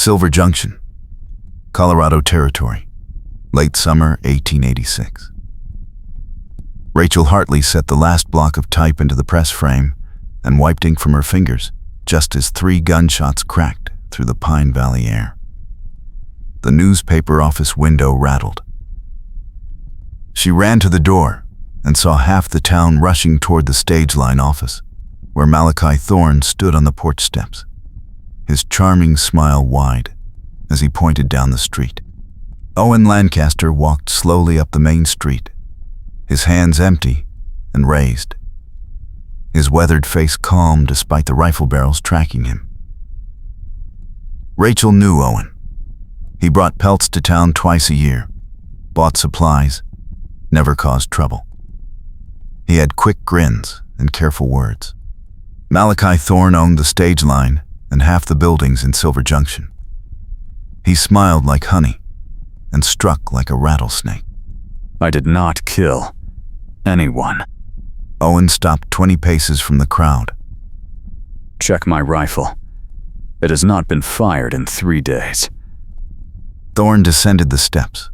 Silver Junction, Colorado Territory, late summer 1886. Rachel Hartley set the last block of type into the press frame and wiped ink from her fingers just as 3 gunshots cracked through the Pine Valley air. The newspaper office window rattled. She ran to the door and saw half the town rushing toward the stage line office, where Malachi Thorne stood on the porch steps, his charming smile wide as he pointed down the street. Owen Lancaster walked slowly up the main street, his hands empty and raised, his weathered face calm despite the rifle barrels tracking him. Rachel knew Owen. He brought pelts to town twice a year, bought supplies, never caused trouble. He had quick grins and careful words. Malachi Thorne owned the stage line and half the buildings in Silver Junction. He smiled like honey and struck like a rattlesnake. I did not kill anyone. Owen stopped 20 paces from the crowd. Check my rifle. It has not been fired in 3 days. Thorne descended the steps,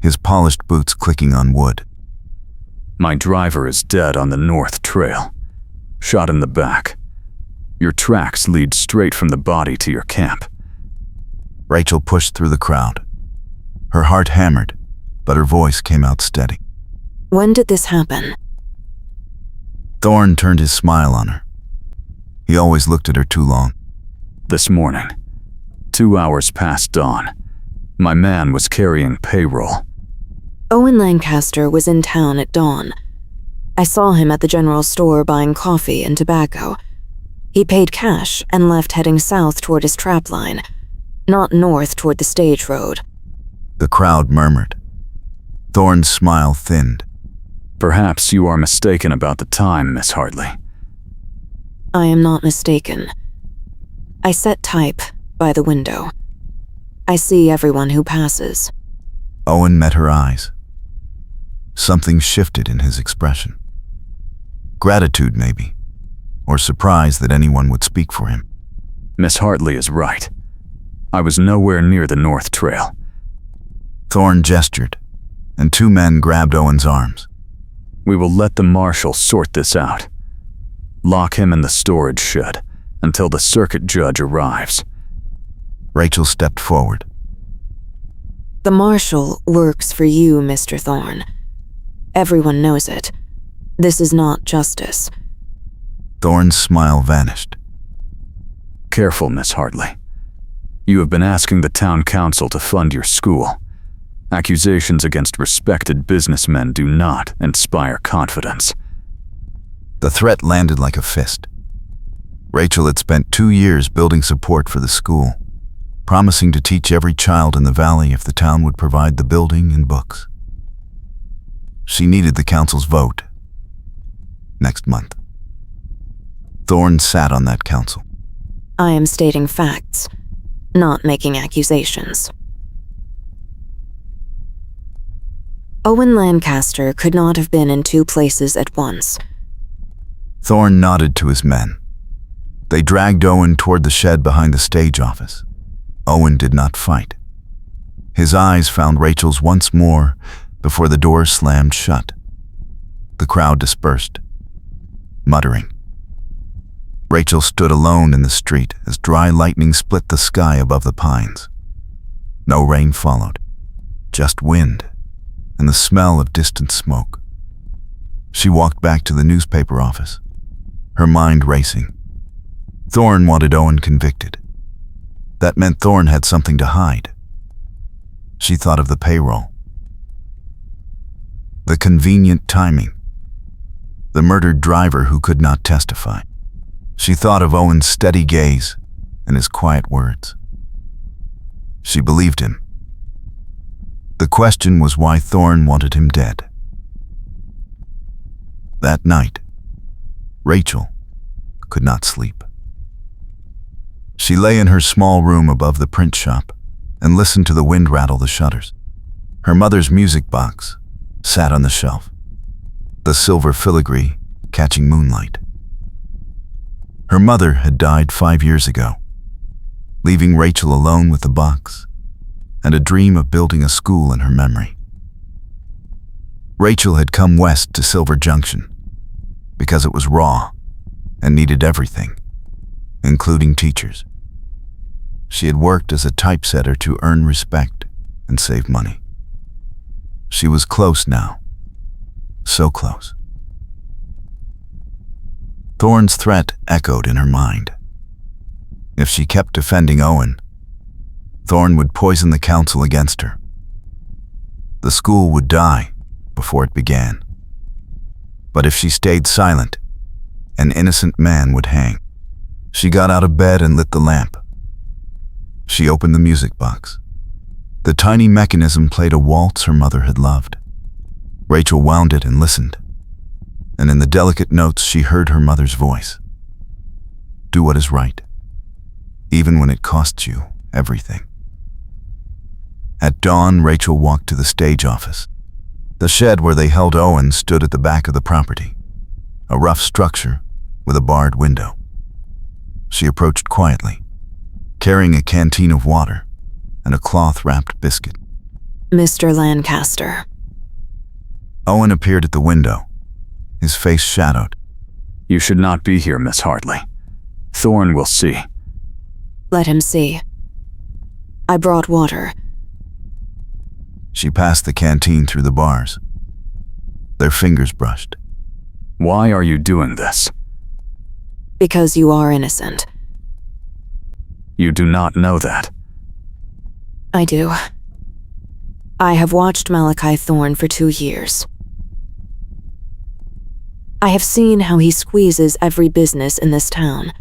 his polished boots clicking on wood. My driver is dead on the North Trail, shot in the back. Your tracks lead straight from the body to your camp. Rachel pushed through the crowd. Her heart hammered, but her voice came out steady. When did this happen? Thorne turned his smile on her. He always looked at her too long. This morning, 2 hours past dawn, my man was carrying payroll. Owen Lancaster was in town at dawn. I saw him at the general store buying coffee and tobacco. He paid cash and left heading south toward his trap line, not north toward the stage road. The crowd murmured. Thorne's smile thinned. Perhaps you are mistaken about the time, Miss Hartley. I am not mistaken. I set type by the window. I see everyone who passes. Owen met her eyes. Something shifted in his expression. Gratitude, maybe, or surprise that anyone would speak for him. Miss Hartley is right. I was nowhere near the North Trail. Thorne gestured, and 2 men grabbed Owen's arms. We will let the marshal sort this out. Lock him in the storage shed until the circuit judge arrives. Rachel stepped forward. The marshal works for you, Mr. Thorne. Everyone knows it. This is not justice. Thorne's smile vanished. Careful, Miss Hartley. You have been asking the town council to fund your school. Accusations against respected businessmen do not inspire confidence. The threat landed like a fist. Rachel had spent 2 years building support for the school, promising to teach every child in the valley if the town would provide the building and books. She needed the council's vote next month. Thorne sat on that council. I am stating facts, not making accusations. Owen Lancaster could not have been in 2 places at once. Thorne nodded to his men. They dragged Owen toward the shed behind the stage office. Owen did not fight. His eyes found Rachel's once more before the door slammed shut. The crowd dispersed, muttering. Rachel stood alone in the street as dry lightning split the sky above the pines. No rain followed, just wind and the smell of distant smoke. She walked back to the newspaper office, her mind racing. Thorne wanted Owen convicted. That meant Thorne had something to hide. She thought of the payroll. The convenient timing. The murdered driver who could not testify. She thought of Owen's steady gaze and his quiet words. She believed him. The question was why Thorne wanted him dead. That night, Rachel could not sleep. She lay in her small room above the print shop and listened to the wind rattle the shutters. Her mother's music box sat on the shelf, the silver filigree catching moonlight. Her mother had died 5 years ago. leaving Rachel alone with the box and a dream of building a school in her memory. Rachel had come west to Silver Junction because it was raw and needed everything, including teachers. She had worked as a typesetter to earn respect and save money. She was close now, so close. Thorne's threat echoed in her mind. If she kept defending Owen, Thorne would poison the council against her. The school would die before it began. But if she stayed silent, an innocent man would hang. She got out of bed and lit the lamp. She opened the music box. The tiny mechanism played a waltz her mother had loved. Rachel wound it and listened, and in the delicate notes she heard her mother's voice. Do what is right, even when it costs you everything. At dawn, Rachel walked to the stage office. The shed where they held Owen stood at the back of the property, a rough structure with a barred window. She approached quietly, carrying a canteen of water and a cloth-wrapped biscuit. Mr. Lancaster. Owen appeared at the window, his face shadowed. You should not be here, Miss Hartley. Thorne will see. Let him see. I brought water. She passed the canteen through the bars. Their fingers brushed. Why are you doing this? Because you are innocent. You do not know that. I do. I have watched Malachi Thorne for 2 years. I have seen how he squeezes every business in this town.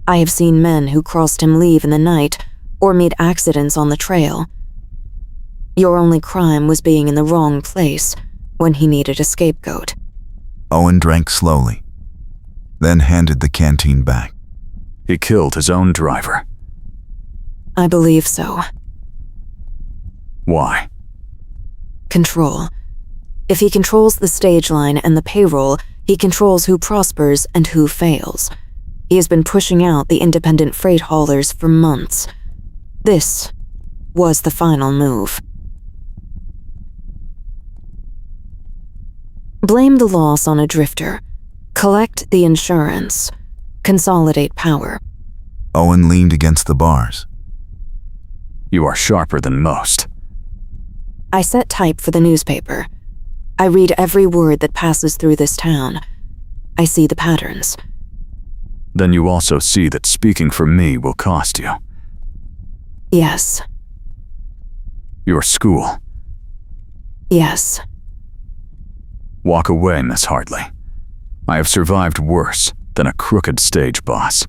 I have seen men who crossed him leave in the night or made accidents on the trail. Your only crime was being in the wrong place when he needed a scapegoat. Owen drank slowly, then handed the canteen back. He killed his own driver. I believe so. Why? Control. If he controls the stage line and the payroll, he controls who prospers and who fails. He has been pushing out the independent freight haulers for months. This was the final move. Blame the loss on a drifter. Collect the insurance. Consolidate power. Owen leaned against the bars. You are sharper than most. I set type for the newspaper. I read every word that passes through this town. I see the patterns. Then you also see that speaking for me will cost you. Yes. Your school. Yes. Walk away, Miss Hartley. I have survived worse than a crooked stage boss.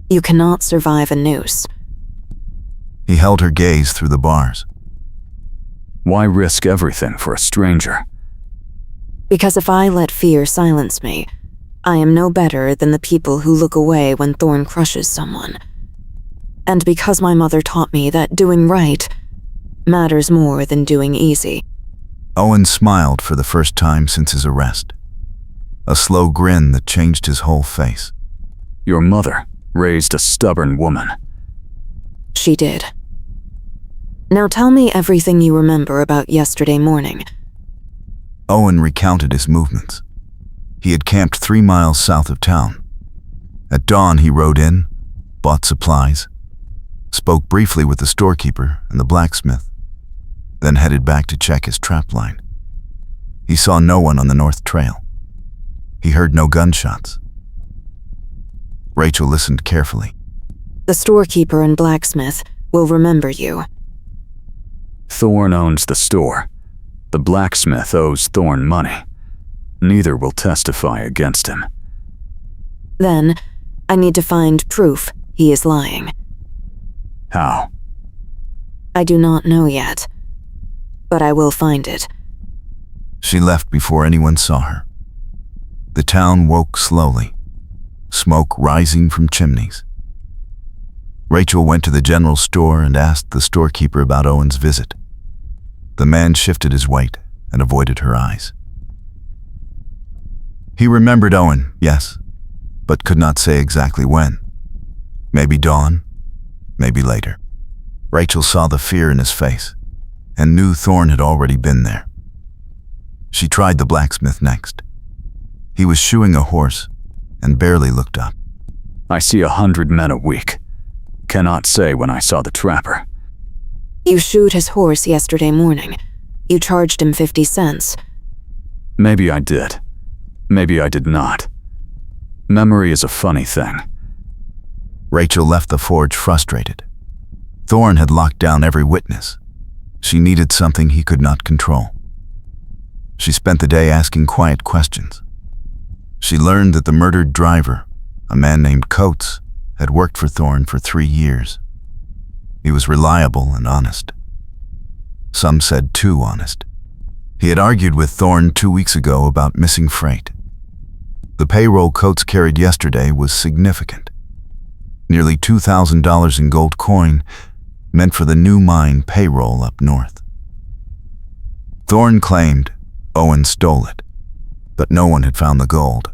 You cannot survive a noose. He held her gaze through the bars. Why risk everything for a stranger? Because if I let fear silence me, I am no better than the people who look away when Thorne crushes someone. And because my mother taught me that doing right matters more than doing easy. Owen smiled for the first time since his arrest, a slow grin that changed his whole face. Your mother raised a stubborn woman. She did. Now tell me everything you remember about yesterday morning. Owen recounted his movements. He had camped 3 miles south of town. At dawn, he rode in, bought supplies, spoke briefly with the storekeeper and the blacksmith, then headed back to check his trap line. He saw no one on the north trail. He heard no gunshots. Rachel listened carefully. The storekeeper and blacksmith will remember you. Thorne owns the store. The blacksmith owes Thorne money. Neither will testify against him. Then, I need to find proof he is lying. How? I do not know yet, but I will find it. She left before anyone saw her. The town woke slowly, smoke rising from chimneys. Rachel went to the general store and asked the storekeeper about Owen's visit. The man shifted his weight and avoided her eyes. He remembered Owen, yes, but could not say exactly when. Maybe dawn, Maybe later. Rachel saw the fear in his face and knew Thorne had already been there. She tried the blacksmith next. He was shoeing a horse and barely looked up. I see 100 men a week. Cannot say when I saw the trapper. You shoed his horse yesterday morning. You charged him 50 cents. Maybe I did. Maybe I did not. Memory is a funny thing. Rachel left the forge frustrated. Thorne had locked down every witness. She needed something he could not control. She spent the day asking quiet questions. She learned that the murdered driver, a man named Coates, had worked for Thorne for 3 years. He was reliable and honest. Some said too honest. He had argued with Thorne 2 weeks ago about missing freight. The payroll Coates carried yesterday was significant. Nearly $2,000 in gold coin meant for the new mine payroll up north. Thorne claimed Owen stole it, but no one had found the gold,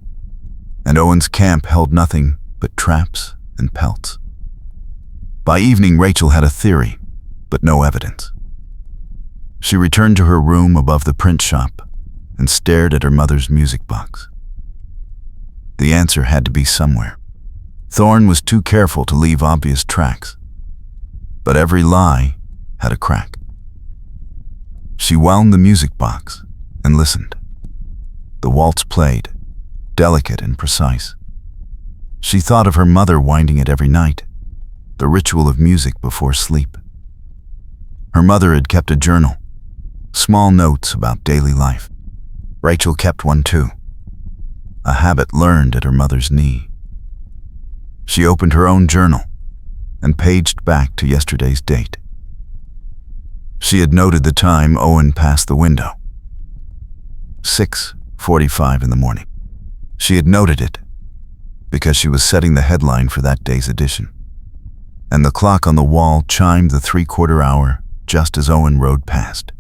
and Owen's camp held nothing but traps and pelts. By evening, Rachel had a theory, but no evidence. She returned to her room above the print shop and stared at her mother's music box. The answer had to be somewhere. Thorne was too careful to leave obvious tracks, but every lie had a crack. She wound the music box and listened. The waltz played, delicate and precise. She thought of her mother winding it every night, the ritual of music before sleep. Her mother had kept a journal, small notes about daily life. Rachel kept one too, a habit learned at her mother's knee. She opened her own journal and paged back to yesterday's date. She had noted the time Owen passed the window. 6:45 in the morning. She had noted it because she was setting the headline for that day's edition, and the clock on the wall chimed the 3/4 hour just as Owen rode past.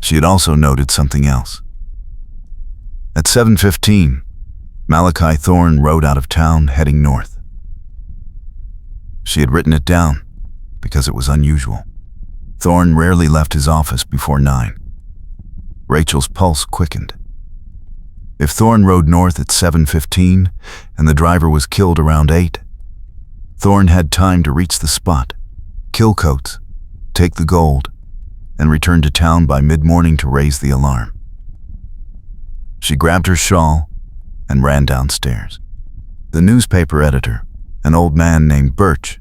She had also noted something else. At 7:15, Malachi Thorne rode out of town heading north. She had written it down because it was unusual. Thorne rarely left his office before 9. Rachel's pulse quickened. If Thorne rode north at 7:15 and the driver was killed around 8, Thorne had time to reach the spot, kill Coates, take the gold, and return to town by mid-morning to raise the alarm. She grabbed her shawl and ran downstairs. The newspaper editor, an old man named Birch,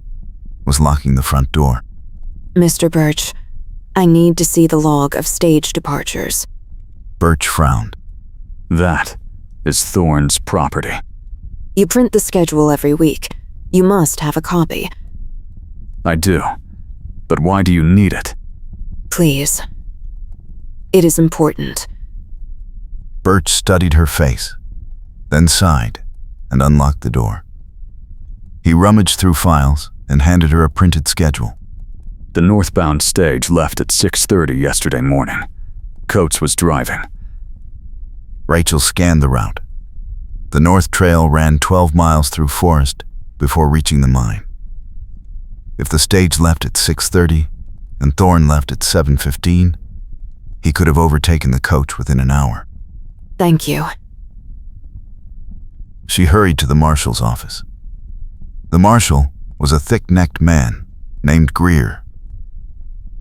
was locking the front door. Mr. Birch, I need to see the log of stage departures. Birch frowned. That is Thorne's property. You print the schedule every week. You must have a copy. I do. But why do you need it? Please. It is important. Birch studied her face, then sighed and unlocked the door. He rummaged through files and handed her a printed schedule. The northbound stage left at 6:30 yesterday morning. Coates was driving. Rachel scanned the route. The north trail ran 12 miles through forest before reaching the mine. If the stage left at 6:30 and Thorne left at 7:15, he could have overtaken the coach within an hour. Thank you. She hurried to the marshal's office. The marshal was a thick-necked man named Greer,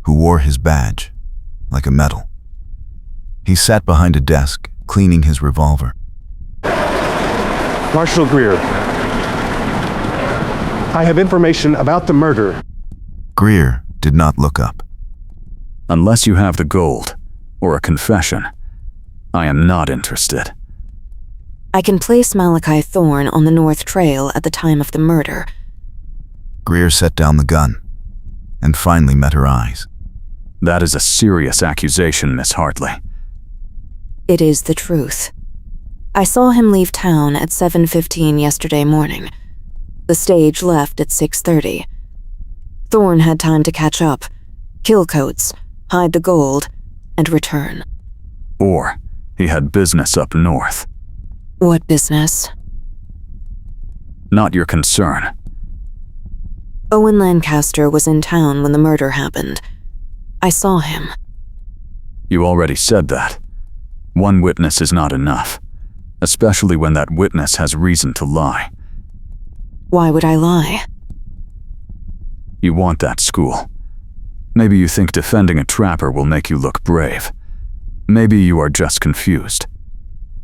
who wore his badge like a medal. He sat behind a desk, cleaning his revolver. Marshal Greer, I have information about the murder. Greer did not look up. Unless you have the gold or a confession, I am not interested. I can place Malachi Thorne on the North Trail at the time of the murder. Greer set down the gun and finally met her eyes. That is a serious accusation, Miss Hartley. It is the truth. I saw him leave town at 7:15 yesterday morning. The stage left at 6:30. Thorne had time to catch up, kill Coates, hide the gold, and return. Or he had business up north. What business? Not your concern. Owen Lancaster was in town when the murder happened. I saw him. You already said that. One witness is not enough, especially when that witness has reason to lie. Why would I lie? You want that school. Maybe you think defending a trapper will make you look brave. Maybe you are just confused.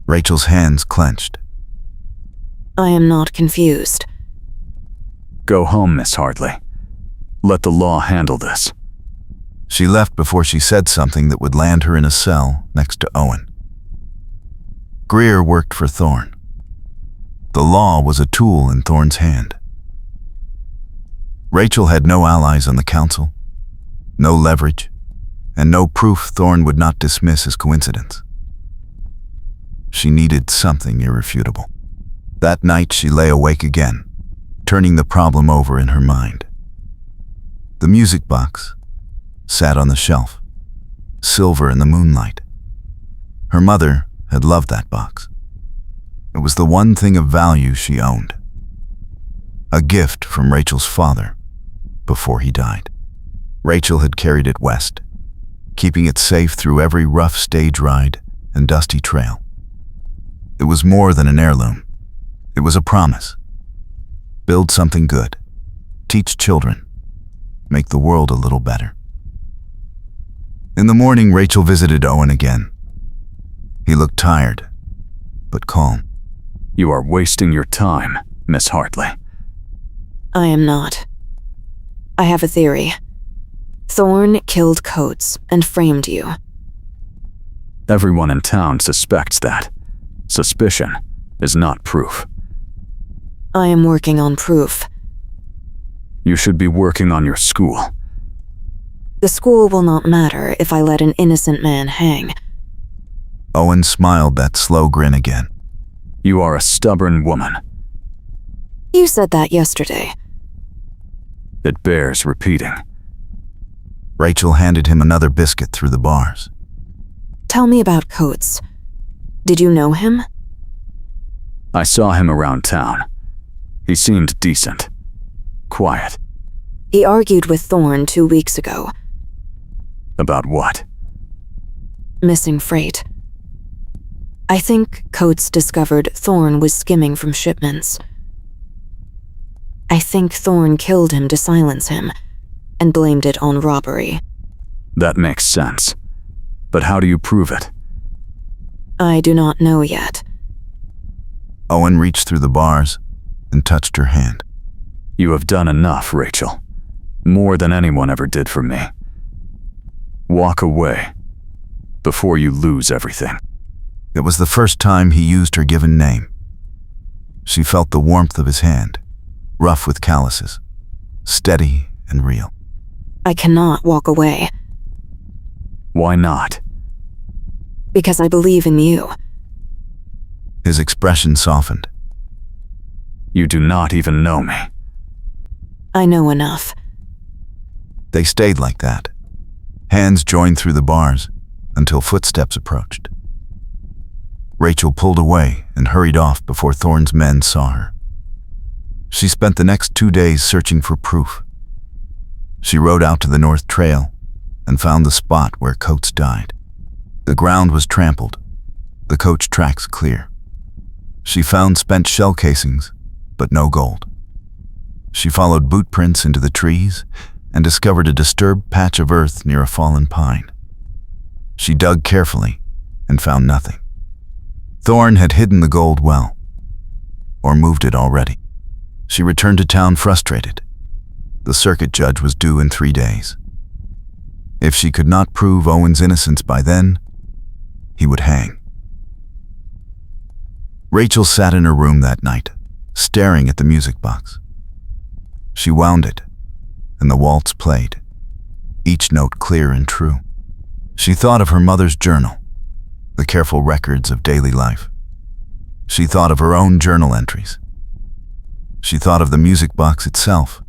Rachel's hands clenched. I am not confused. Go home, Miss Hartley. Let the law handle this. She left before she said something that would land her in a cell next to Owen. Greer worked for Thorne. The law was a tool in Thorne's hand. Rachel had no allies on the council, no leverage, and no proof Thorne would not dismiss as coincidence. She needed something irrefutable. That night she lay awake again, turning the problem over in her mind. The music box sat on the shelf, silver in the moonlight. Her mother had loved that box. It was the one thing of value she owned. A gift from Rachel's father before he died. Rachel had carried it west, keeping it safe through every rough stage ride and dusty trail. It was more than an heirloom. It was a promise. Build something good. Teach children. Make the world a little better. In the morning, Rachel visited Owen again. He looked tired, but calm. You are wasting your time, Miss Hartley. I am not. I have a theory. Thorne killed Coates and framed you. Everyone in town suspects that. Suspicion is not proof. I am working on proof. You should be working on your school. The school will not matter if I let an innocent man hang. Owen smiled that slow grin again. You are a stubborn woman. You said that yesterday. It bears repeating. Rachel handed him another biscuit through the bars. Tell me about Coates. Did you know him? I saw him around town. He seemed decent. Quiet. He argued with Thorne 2 weeks ago. About what? Missing freight. I think Coates discovered Thorne was skimming from shipments. I think Thorne killed him to silence him and blamed it on robbery. That makes sense. But how do you prove it? I do not know yet. Owen reached through the bars and touched her hand. You have done enough, Rachel. More than anyone ever did for me. Walk away before you lose everything. It was the first time he used her given name. She felt the warmth of his hand, rough with calluses, steady and real. I cannot walk away. Why not? Because I believe in you. His expression softened. You do not even know me. I know enough. They stayed like that, hands joined through the bars until footsteps approached. Rachel pulled away and hurried off before Thorne's men saw her. She spent the next 2 days searching for proof. She rode out to the North Trail and found the spot where Coates died. The ground was trampled, the coach tracks clear. She found spent shell casings, but no gold. She followed boot prints into the trees and discovered a disturbed patch of earth near a fallen pine. She dug carefully and found nothing. Thorne had hidden the gold well, or moved it already. She returned to town frustrated. The circuit judge was due in 3 days. If she could not prove Owen's innocence by then, he would hang. Rachel sat in her room that night, staring at the music box. She wound it, and the waltz played, each note clear and true. She thought of her mother's journal, the careful records of daily life. She thought of her own journal entries. She thought of the music box itself,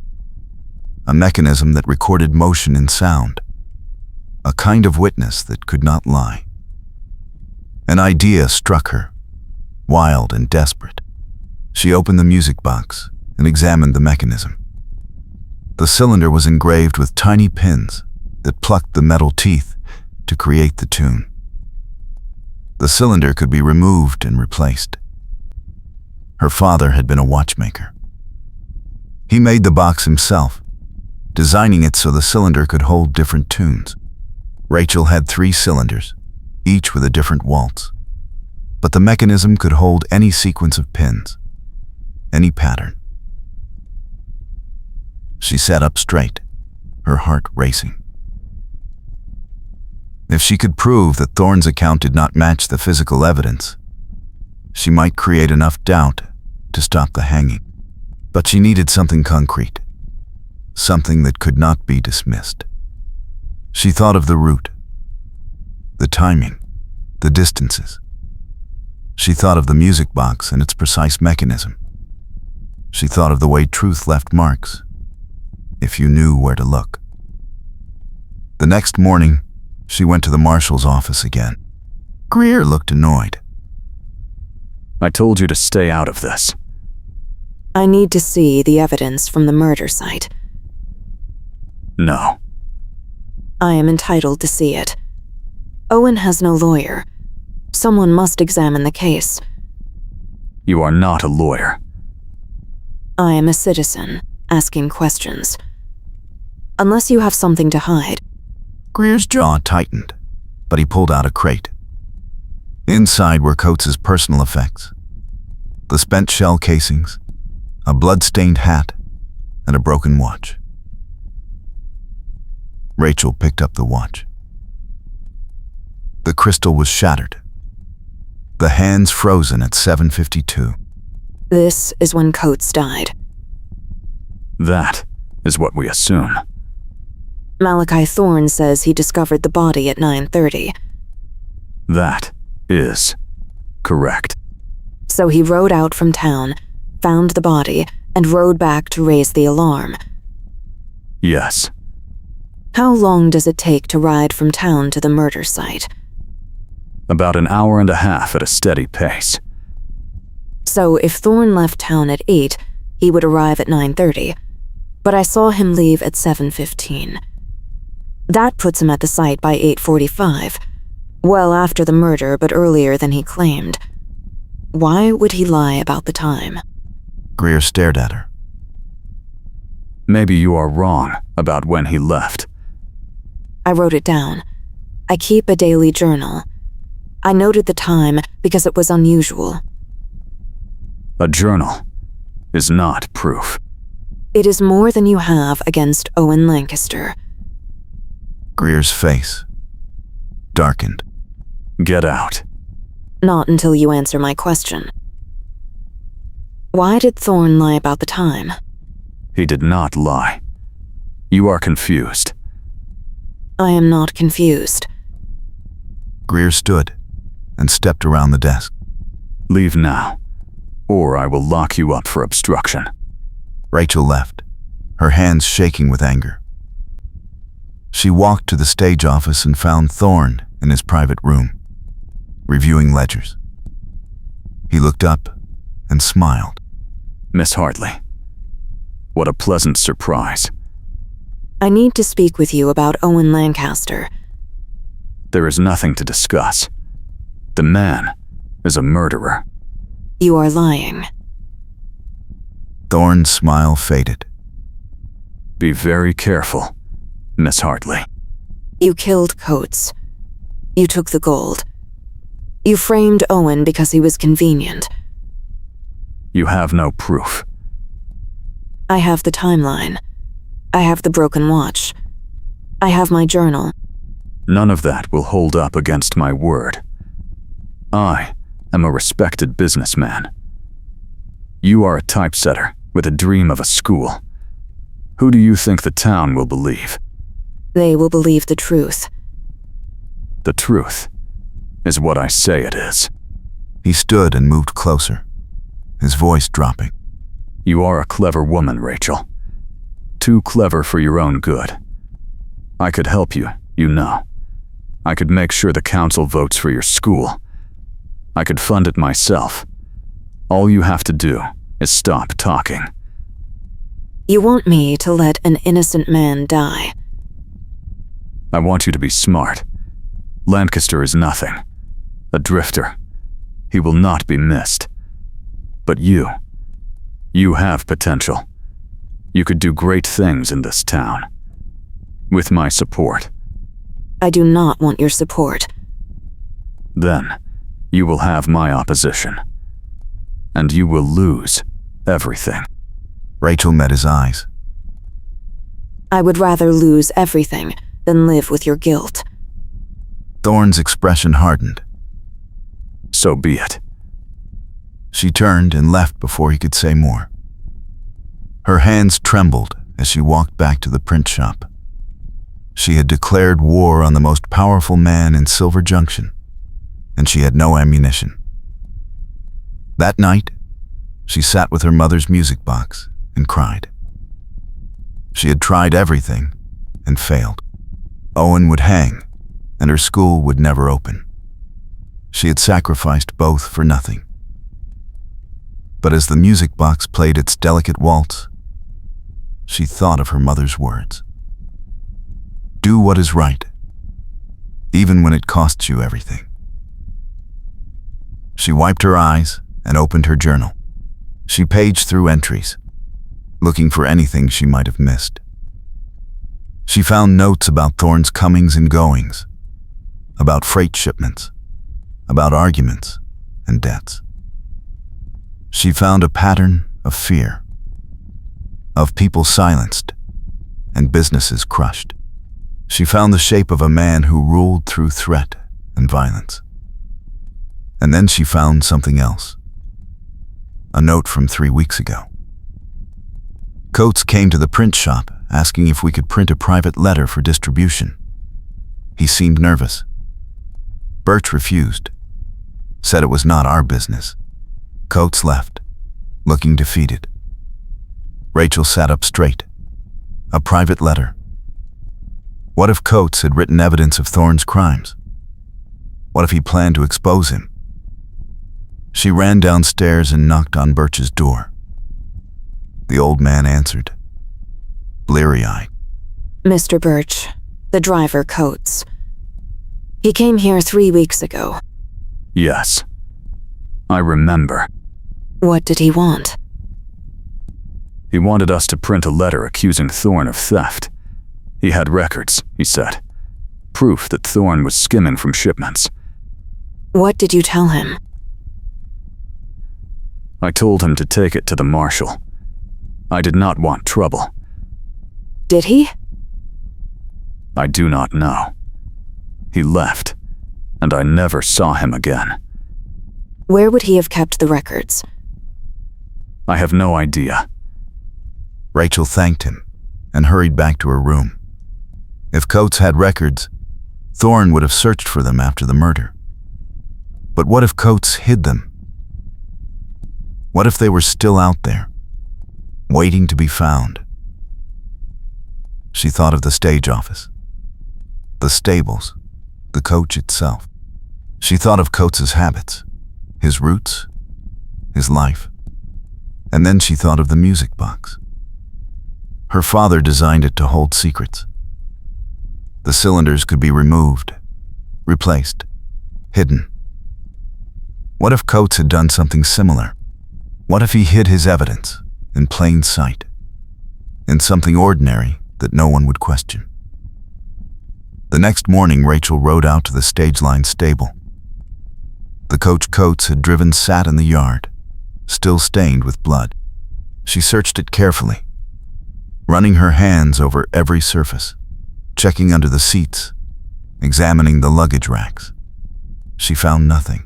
a mechanism that recorded motion in sound, a kind of witness that could not lie. An idea struck her, wild and desperate. She opened the music box and examined the mechanism. The cylinder was engraved with tiny pins that plucked the metal teeth to create the tune. The cylinder could be removed and replaced. Her father had been a watchmaker. He made the box himself, designing it so the cylinder could hold different tunes. Rachel had 3 cylinders, each with a different waltz, but the mechanism could hold any sequence of pins, any pattern. She sat up straight, her heart racing. If she could prove that Thorne's account did not match the physical evidence, she might create enough doubt to stop the hanging. But she needed something concrete, something that could not be dismissed. She thought of the route, the timing, the distances. She thought of the music box and its precise mechanism. She thought of the way truth left marks, if you knew where to look. The next morning, she went to the marshal's office again. Greer looked annoyed. I told you to stay out of this. I need to see the evidence from the murder site. No. I am entitled to see it. Owen has no lawyer. Someone must examine the case. You are not a lawyer. I am a citizen, asking questions. Unless you have something to hide. Greer's jaw tightened, but he pulled out a crate. Inside were Coates's personal effects, the spent shell casings, a blood-stained hat, and a broken watch. Rachel picked up the watch. The crystal was shattered, the hands frozen at 7:52. This is when Coates died. That is what we assume. Malachi Thorne says he discovered the body at 9:30. That is correct. So he rode out from town, found the body, and rode back to raise the alarm. Yes. How long does it take to ride from town to the murder site? About an hour and a half at a steady pace. So if Thorne left town at 8, he would arrive at 9:30. But I saw him leave at 7:15. That puts him at the site by 8:45, well after the murder but earlier than he claimed. Why would he lie about the time? Greer stared at her. Maybe you are wrong about when he left. I wrote it down. I keep a daily journal. I noted the time because it was unusual. A journal is not proof. It is more than you have against Owen Lancaster. Greer's face darkened. Get out. Not until you answer my question. Why did Thorne lie about the time? He did not lie. You are confused. I am not confused. Greer stood and stepped around the desk. Leave now, or I will lock you up for obstruction. Rachel left, her hands shaking with anger. She walked to the stage office and found Thorne in his private room, reviewing ledgers. He looked up and smiled. Miss Hartley, what a pleasant surprise. I need to speak with you about Owen Lancaster. There is nothing to discuss. The man is a murderer. You are lying. Thorne's smile faded. Be very careful, Miss Hartley. You killed Coates. You took the gold. You framed Owen because he was convenient. You have no proof. I have the timeline. I have the broken watch. I have my journal. None of that will hold up against my word. I am a respected businessman. You are a typesetter with a dream of a school. Who do you think the town will believe? They will believe the truth. The truth is what I say it is. He stood and moved closer, his voice dropping. You are a clever woman, Rachel. Too clever for your own good. I could help you, you know. I could make sure the council votes for your school. I could fund it myself. All you have to do is stop talking. You want me to let an innocent man die. I want you to be smart. Lancaster is nothing. A drifter. He will not be missed. But you have potential. You could do great things in this town. With my support. I do not want your support. Then, you will have my opposition. And you will lose everything. Rachel met his eyes. I would rather lose everything than live with your guilt. Thorne's expression hardened. So be it. She turned and left before he could say more. Her hands trembled as she walked back to the print shop. She had declared war on the most powerful man in Silver Junction, and she had no ammunition. That night, she sat with her mother's music box and cried. She had tried everything and failed. Owen would hang, and her school would never open. She had sacrificed both for nothing. But as the music box played its delicate waltz, she thought of her mother's words. Do what is right, even when it costs you everything. She wiped her eyes and opened her journal. She paged through entries, looking for anything she might have missed. She found notes about Thorne's comings and goings, about freight shipments, about arguments and debts. She found a pattern of fear, of people silenced and businesses crushed. She found the shape of a man who ruled through threat and violence. And then she found something else. A note from 3 weeks ago. Coates came to the print shop asking if we could print a private letter for distribution. He seemed nervous. Birch refused, said it was not our business. Coates left, looking defeated. Rachel sat up straight. A private letter. What if Coates had written evidence of Thorne's crimes? What if he planned to expose him? She ran downstairs and knocked on Birch's door. The old man answered, bleary-eyed. Mr. Birch, the driver Coates. He came here 3 weeks ago. Yes. I remember. What did he want? He wanted us to print a letter accusing Thorne of theft. He had records, he said. Proof that Thorne was skimming from shipments. What did you tell him? I told him to take it to the marshal. I did not want trouble. Did he? I do not know. He left, and I never saw him again. Where would he have kept the records? I have no idea. Rachel thanked him and hurried back to her room. If Coates had records, Thorne would have searched for them after the murder. But what if Coates hid them? What if they were still out there, waiting to be found? She thought of the stage office, the stables, the coach itself. She thought of Coates's habits, his roots, his life. And then she thought of the music box. Her father designed it to hold secrets. The cylinders could be removed, replaced, hidden. What if Coates had done something similar? What if he hid his evidence in plain sight, in something ordinary that no one would question? The next morning, Rachel rode out to the stage line stable. The coach Coates had driven sat in the yard, still stained with blood. She searched it carefully, running her hands over every surface, checking under the seats, examining the luggage racks. She found nothing.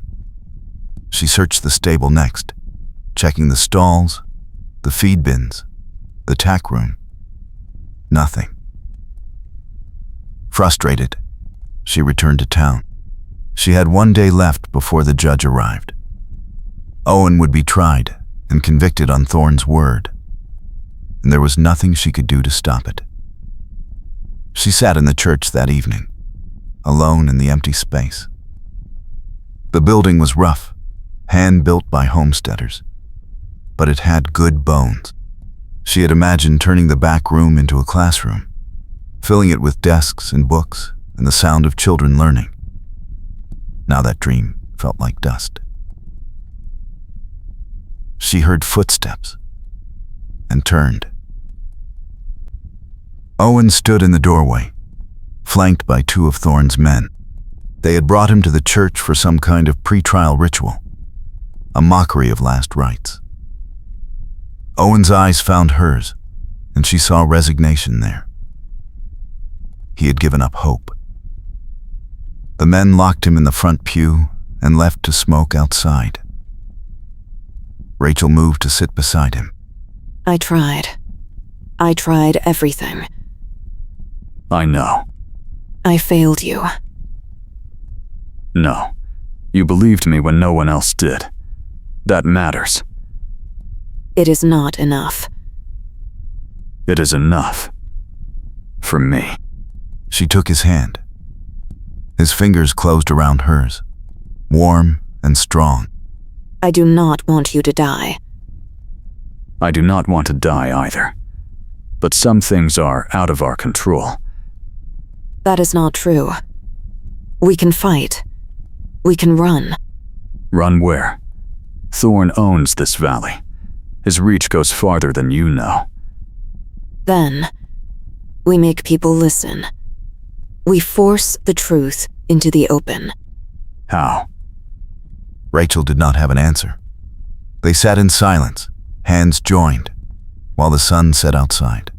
She searched the stable next, checking the stalls, the feed bins, the tack room. Nothing. Frustrated, she returned to town. She had 1 day left before the judge arrived. Owen would be tried and convicted on Thorne's word, and there was nothing she could do to stop it. She sat in the church that evening, alone in the empty space. The building was rough, hand-built by homesteaders, but it had good bones. She had imagined turning the back room into a classroom, filling it with desks and books and the sound of children learning. Now that dream felt like dust. She heard footsteps and turned. Owen stood in the doorway, flanked by two of Thorne's men. They had brought him to the church for some kind of pre-trial ritual, a mockery of last rites. Owen's eyes found hers, and she saw resignation there. He had given up hope. The men locked him in the front pew and left to smoke outside. Rachel moved to sit beside him. I tried. I tried everything. I know. I failed you. No. You believed me when no one else did. That matters. It is not enough. It is enough. For me. She took his hand. His fingers closed around hers, warm and strong. I do not want you to die. I do not want to die either. But some things are out of our control. That is not true. We can fight. We can run. Run where? Thorne owns this valley. His reach goes farther than you know. Then, we make people listen. We force the truth into the open. How? Rachel did not have an answer. They sat in silence, hands joined, while the sun set outside.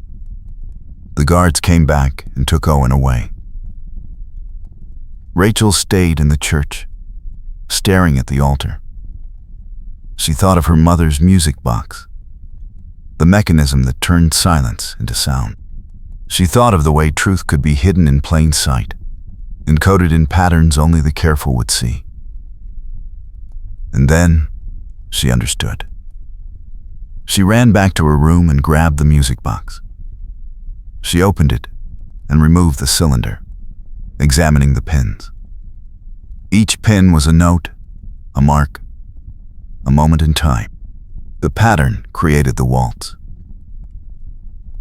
The guards came back and took Owen away. Rachel stayed in the church, staring at the altar. She thought of her mother's music box, the mechanism that turned silence into sound. She thought of the way truth could be hidden in plain sight, encoded in patterns only the careful would see. And then she understood. She ran back to her room and grabbed the music box. She opened it and removed the cylinder, examining the pins. Each pin was a note, a mark, a moment in time. The pattern created the waltz.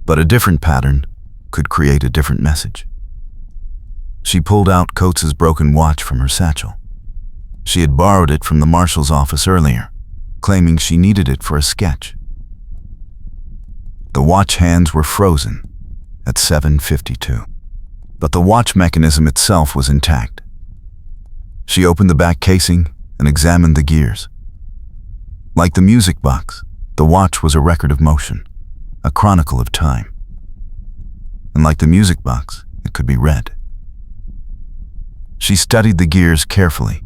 But a different pattern could create a different message. She pulled out Coates's broken watch from her satchel. She had borrowed it from the marshal's office earlier, claiming she needed it for a sketch. The watch hands were frozen at 7:52, but the watch mechanism itself was intact. She opened the back casing and examined the gears. Like the music box, the watch was a record of motion, a chronicle of time. And like the music box, it could be read. She studied the gears carefully.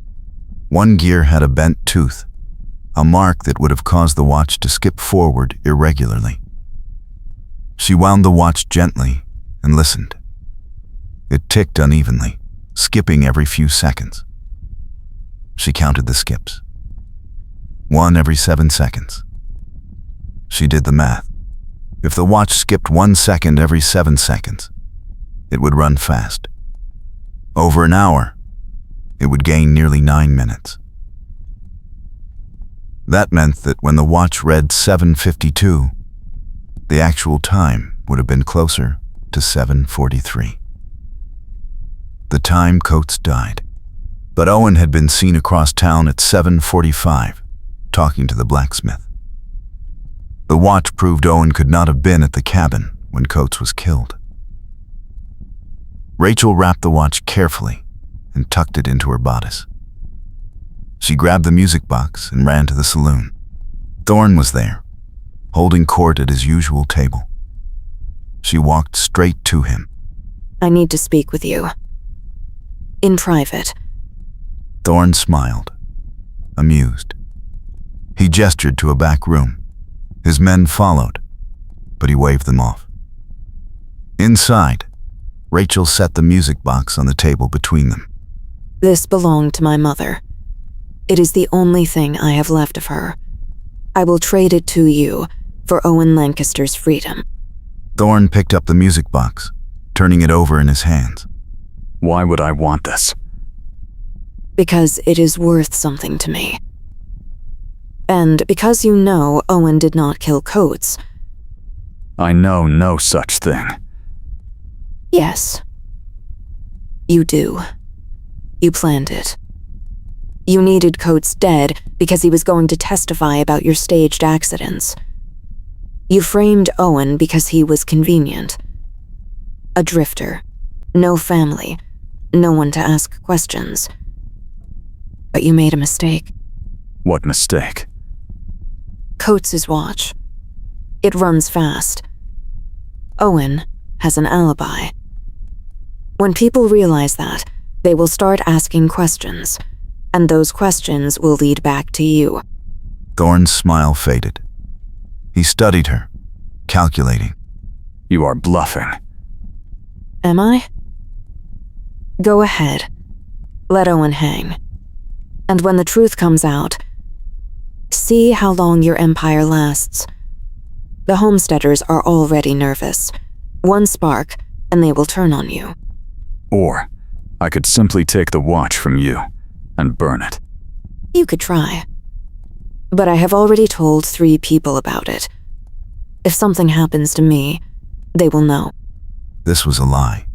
One gear had a bent tooth, a mark that would have caused the watch to skip forward irregularly. She wound the watch gently and listened. It ticked unevenly, skipping every few seconds. She counted the skips. 1 every 7 seconds. She did the math. If the watch skipped 1 second every 7 seconds, it would run fast. Over an hour, it would gain nearly 9 minutes. That meant that when the watch read 7:52, the actual time would have been closer to 7:43. The time Coates died. But Owen had been seen across town at 7:45, talking to the blacksmith. The watch proved Owen could not have been at the cabin when Coates was killed. Rachel wrapped the watch carefully and tucked it into her bodice. She grabbed the music box and ran to the saloon. Thorne was there, holding court at his usual table. She walked straight to him. I need to speak with you. In private. Thorne smiled, amused. He gestured to a back room. His men followed, but he waved them off. Inside, Rachel set the music box on the table between them. This belonged to my mother. It is the only thing I have left of her. I will trade it to you for Owen Lancaster's freedom. Thorne picked up the music box, turning it over in his hands. Why would I want this? Because it is worth something to me. And because you know Owen did not kill Coates, I know no such thing. Yes. You do. You planned it. You needed Coates dead because he was going to testify about your staged accidents. You framed Owen because he was convenient. A drifter. No family. No one to ask questions. But you made a mistake. What mistake? Coates' watch. It runs fast. Owen has an alibi. When people realize that, they will start asking questions, and those questions will lead back to you. Thorne's smile faded. He studied her, calculating. You are bluffing. Am I? Go ahead. Let Owen hang. And when the truth comes out, see how long your empire lasts. The homesteaders are already nervous. One spark, and they will turn on you. Or I could simply take the watch from you and burn it. You could try. But I have already told 3 people about it. If something happens to me, they will know. This was a lie.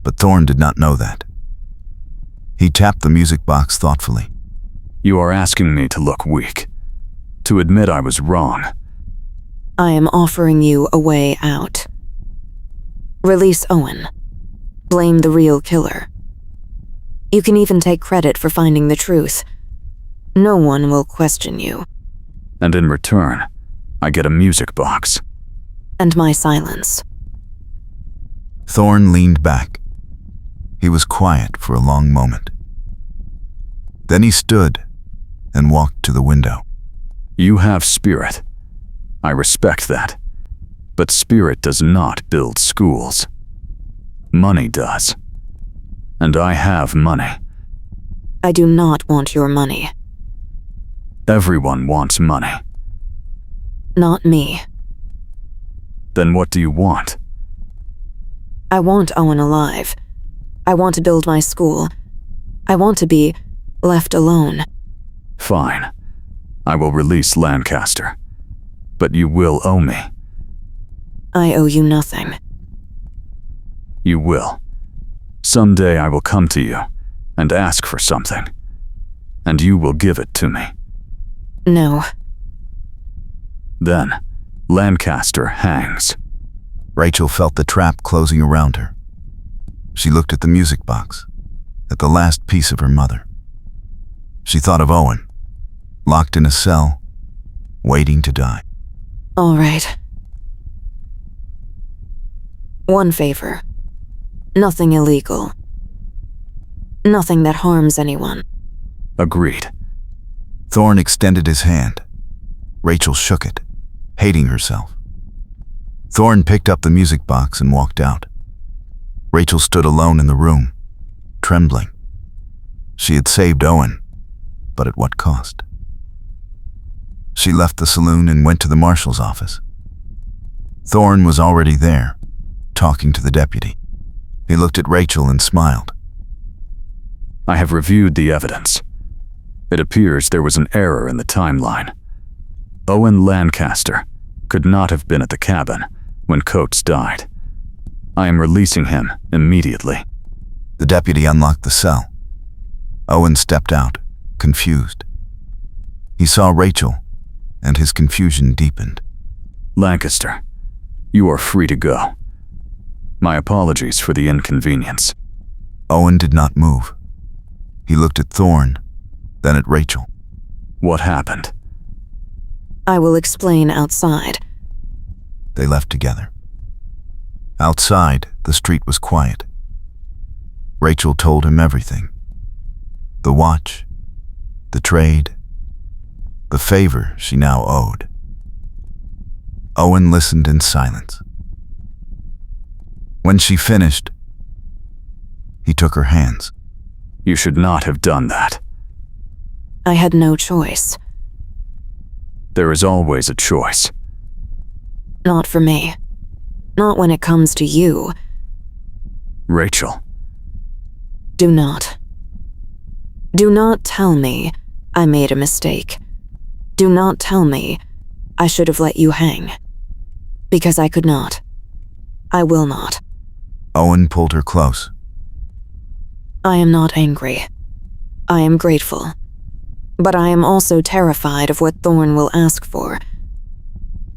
But Thorne did not know that. He tapped the music box thoughtfully. You are asking me to look weak, to admit I was wrong. I am offering you a way out. Release Owen. Blame the real killer. You can even take credit for finding the truth. No one will question you. And in return, I get a music box. And my silence. Thorne leaned back. He was quiet for a long moment. Then he stood and walked to the window. You have spirit. I respect that. But spirit does not build schools. Money does. And I have money. I do not want your money. Everyone wants money. Not me. Then what do you want? I want Owen alive. I want to build my school. I want to be left alone. Fine. I will release Lancaster. But you will owe me. I owe you nothing. You will. Someday I will come to you and ask for something. And you will give it to me. No. Then, Lancaster hangs. Rachel felt the trap closing around her. She looked at the music box, at the last piece of her mother. She thought of Owen, locked in a cell, waiting to die. All right. One favor. Nothing illegal. Nothing that harms anyone. Agreed. Thorne extended his hand. Rachel shook it, hating herself. Thorne picked up the music box and walked out. Rachel stood alone in the room, trembling. She had saved Owen, but at what cost? She left the saloon and went to the marshal's office. Thorne was already there, talking to the deputy. He looked at Rachel and smiled. I have reviewed the evidence. It appears there was an error in the timeline. Owen Lancaster could not have been at the cabin when Coates died. I am releasing him immediately. The deputy unlocked the cell. Owen stepped out, confused. He saw Rachel, and his confusion deepened. Lancaster, you are free to go. My apologies for the inconvenience. Owen did not move. He looked at Thorne, then at Rachel. What happened? I will explain outside. They left together. Outside, the street was quiet. Rachel told him everything. The watch, the trade, the favor she now owed. Owen listened in silence. When she finished, he took her hands. You should not have done that. I had no choice. There is always a choice. Not for me. Not when it comes to you. Rachel. Do not. Do not tell me I made a mistake. Do not tell me I should have let you hang. Because I could not. I will not. Owen pulled her close. I am not angry. I am grateful. But I am also terrified of what Thorn will ask for.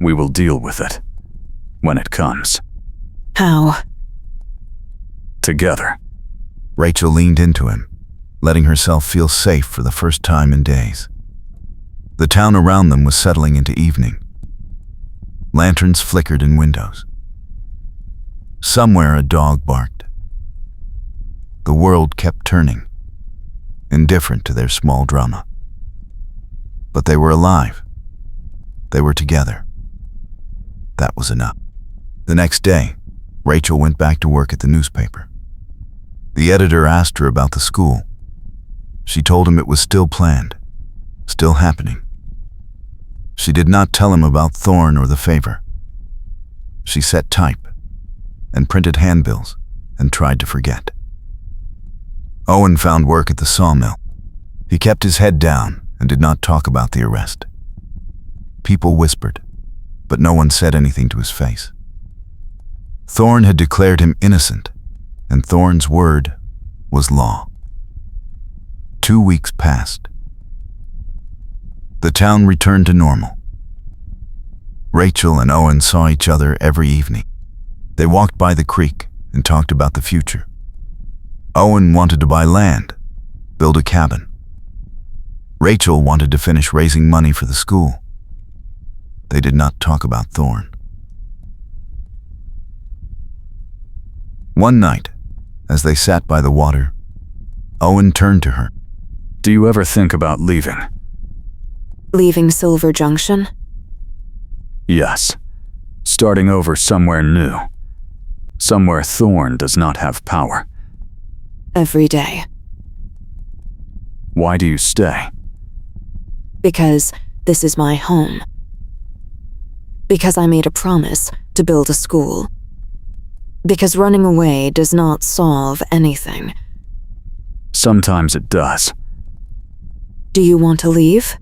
We will deal with it when it comes. How? Together. Rachel leaned into him, letting herself feel safe for the first time in days. The town around them was settling into evening. Lanterns flickered in windows. Somewhere a dog barked. The world kept turning, indifferent to their small drama. But they were alive. They were together. That was enough. The next day, Rachel went back to work at the newspaper. The editor asked her about the school. She told him it was still planned, still happening. She did not tell him about Thorn or the favor. She set type and printed handbills and tried to forget. Owen found work at the sawmill. He kept his head down and did not talk about the arrest. People whispered, but no one said anything to his face. Thorn had declared him innocent, and Thorn's word was law. 2 weeks passed. The town returned to normal. Rachel and Owen saw each other every evening. They walked by the creek and talked about the future. Owen wanted to buy land, build a cabin. Rachel wanted to finish raising money for the school. They did not talk about Thorn. One night, as they sat by the water, Owen turned to her. Do you ever think about leaving? Leaving Silver Junction? Yes. Starting over somewhere new. Somewhere Thorn does not have power. Every day. Why do you stay? Because this is my home. Because I made a promise to build a school. Because running away does not solve anything. Sometimes it does. Do you want to leave?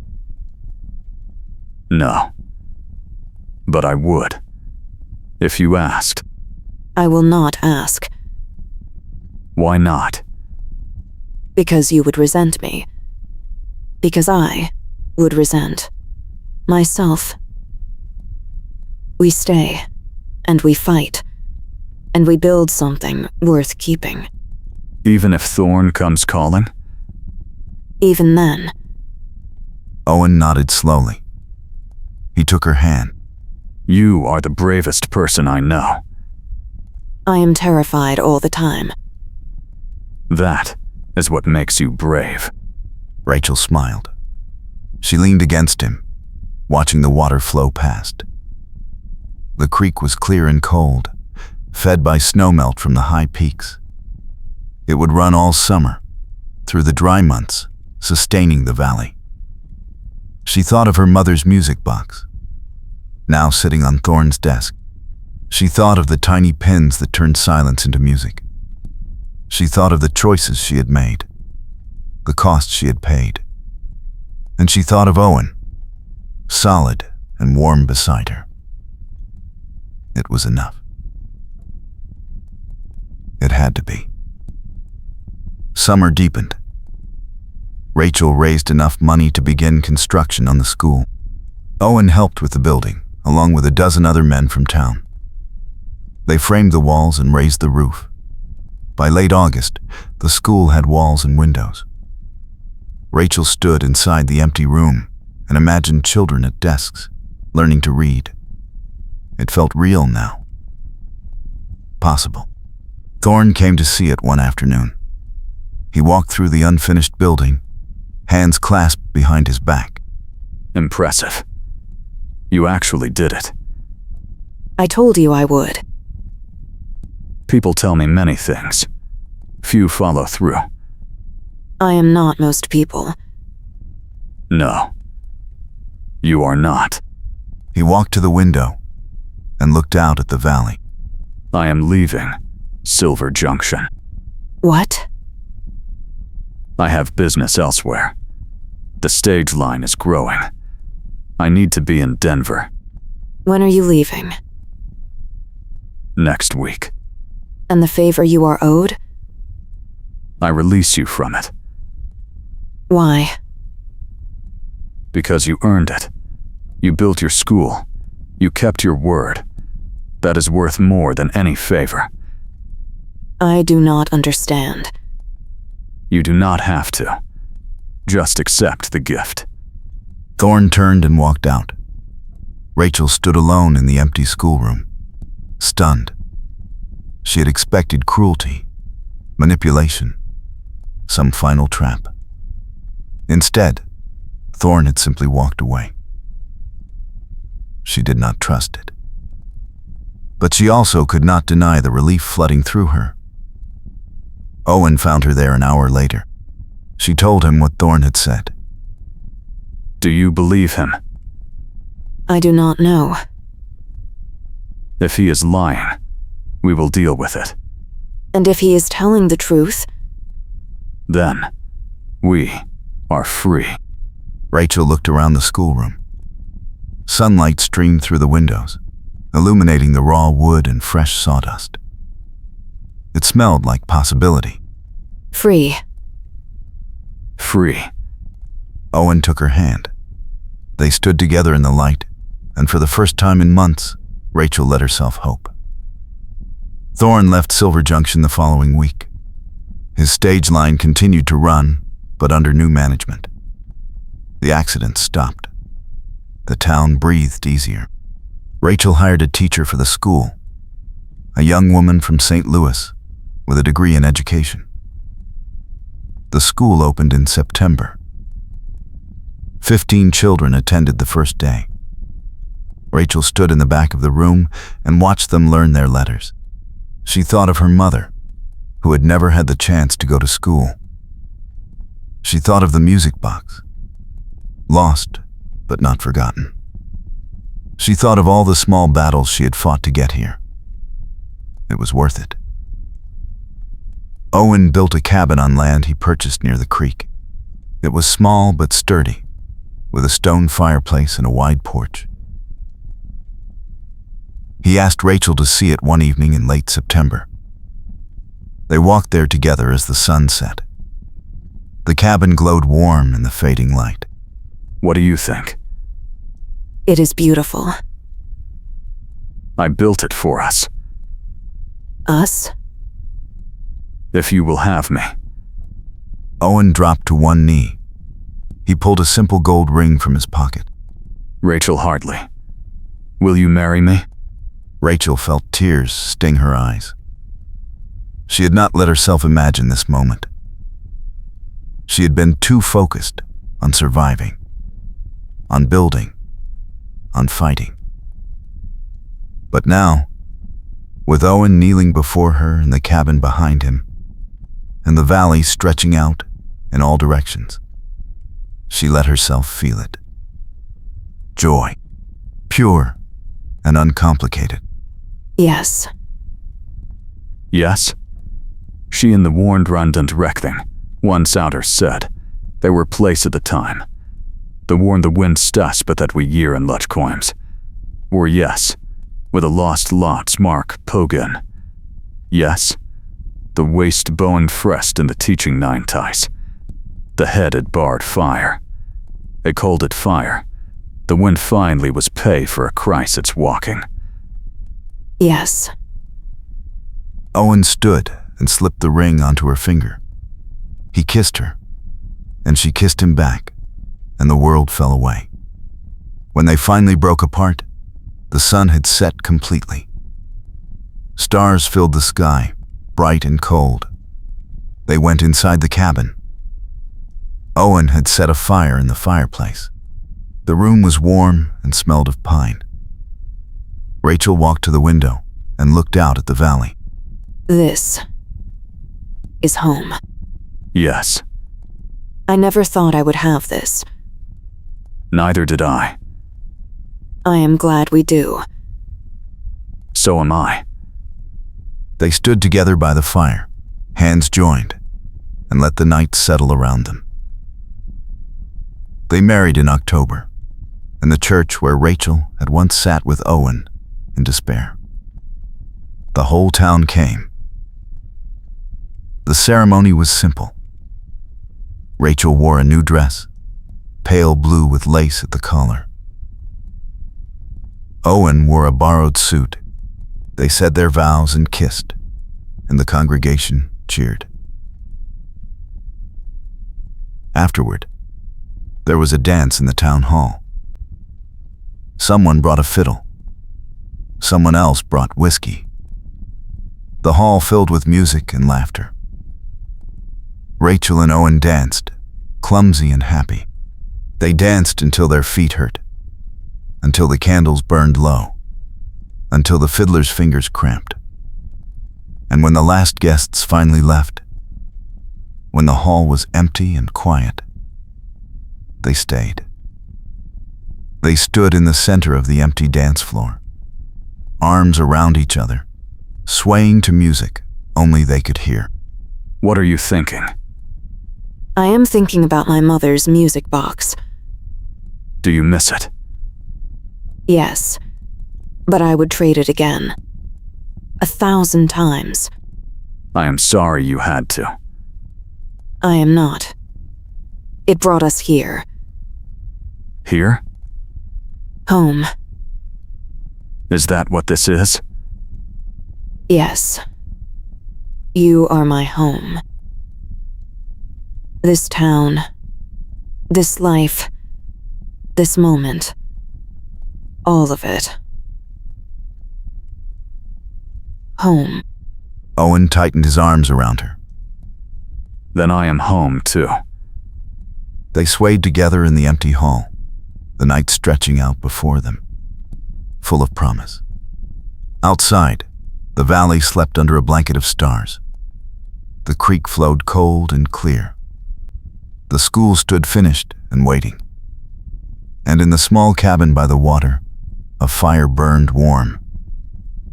No. But I would. If you asked. I will not ask. Why not? Because you would resent me. Because I would resent myself. We stay, and we fight, and we build something worth keeping. Even if Thorn comes calling? Even then. Owen nodded slowly. He took her hand. You are the bravest person I know. I am terrified all the time. That is what makes you brave. Rachel smiled. She leaned against him, watching the water flow past. The creek was clear and cold, fed by snowmelt from the high peaks. It would run all summer, through the dry months, sustaining the valley. She thought of her mother's music box, now sitting on Thorn's desk. She thought of the tiny pins that turned silence into music. She thought of the choices she had made, the costs she had paid. And she thought of Owen, solid and warm beside her. It was enough. It had to be. Summer deepened. Rachel raised enough money to begin construction on the school. Owen helped with the building, along with a dozen other men from town. They framed the walls and raised the roof. By late August, the school had walls and windows. Rachel stood inside the empty room and imagined children at desks, learning to read. It felt real now. Possible. Thorn came to see it one afternoon. He walked through the unfinished building, hands clasped behind his back. Impressive. You actually did it. I told you I would. People tell me many things. Few follow through. I am not most people. No. You are not. He walked to the window and looked out at the valley. I am leaving Silver Junction. What? I have business elsewhere. The stage line is growing. I need to be in Denver. When are you leaving? next week. And the favor you are owed? I release you from it, Why? because you earned it. You built your school. You kept your word. That is worth more than any favor. I do not understand. You do not have to. Just accept the gift. Thorne turned and walked out. Rachel stood alone in the empty schoolroom, stunned. She had expected cruelty, manipulation, some final trap. Instead, Thorne had simply walked away. She did not trust it. But she also could not deny the relief flooding through her. Owen found her there an hour later. She told him what Thorne had said. Do you believe him? I do not know. If he is lying, we will deal with it. And if he is telling the truth? Then, we are free. Rachel looked around the schoolroom. Sunlight streamed through the windows, illuminating the raw wood and fresh sawdust. It smelled like possibility. Free. Free. Owen took her hand. They stood together in the light, and for the first time in months, Rachel let herself hope. Thorne left Silver Junction the following week. His stage line continued to run, but under new management. The accidents stopped. The town breathed easier. Rachel hired a teacher for the school, a young woman from St. Louis with a degree in education. The school opened in September. 15 children attended the first day. Rachel stood in the back of the room and watched them learn their letters. She thought of her mother, who had never had the chance to go to school. She thought of the music box, lost but not forgotten. She thought of all the small battles she had fought to get here. It was worth it. Owen built a cabin on land he purchased near the creek. It was small but sturdy, with a stone fireplace and a wide porch. He asked Rachel to see it one evening in late September. They walked there together as the sun set. The cabin glowed warm in the fading light. What do you think? It is beautiful. I built it for us. Us? If you will have me. Owen dropped to one knee. He pulled a simple gold ring from his pocket. Rachel Hartley, will you marry me? Rachel felt tears sting her eyes. She had not let herself imagine this moment. She had been too focused on surviving, on building, on fighting. But now, with Owen kneeling before her in the cabin behind him, and the valley stretching out in all directions, she let herself feel it. Joy, pure and uncomplicated. Yes. Yes? She and the warned Randant Rekthing, one souter said, they were place at the time. The warned the wind stas but that we year in Luch coims. Or yes, with a lost lots mark Pogan. Yes, the waist bone frest in the teaching nine ties. The head had barred fire. They called it fire. The wind finally was pay for a Christ it's walking. Yes. Owen stood and slipped the ring onto her finger. He kissed her, and she kissed him back, and the world fell away. When they finally broke apart, the sun had set completely. Stars filled the sky, bright and cold. They went inside the cabin. Owen had set a fire in the fireplace. The room was warm and smelled of pine. Rachel walked to the window and looked out at the valley. This is home. Yes. I never thought I would have this. Neither did I. I am glad we do. So am I. They stood together by the fire, hands joined, and let the night settle around them. They married in October, in the church where Rachel had once sat with Owen in despair. The whole town came. The ceremony was simple. Rachel wore a new dress, pale blue with lace at the collar. Owen wore a borrowed suit. They said their vows and kissed, and the congregation cheered. Afterward, there was a dance in the town hall. Someone brought a fiddle. Someone else brought whiskey. The hall filled with music and laughter. Rachel and Owen danced, clumsy and happy. They danced until their feet hurt, until the candles burned low, until the fiddler's fingers cramped. And when the last guests finally left, when the hall was empty and quiet, they stayed. They stood in the center of the empty dance floor, arms around each other, swaying to music only they could hear. What are you thinking? I am thinking about my mother's music box. Do you miss it? Yes, but I would trade it again. 1,000 times. I am sorry you had to. I am not. It brought us here. Here? Home. Is that what this is? Yes. You are my home. This town, this life, this moment, all of it. Home. Owen tightened his arms around her. Then I am home, too. They swayed together in the empty hall, the night stretching out before them, full of promise. Outside, the valley slept under a blanket of stars. The creek flowed cold and clear. The school stood finished and waiting. And in the small cabin by the water, a fire burned warm,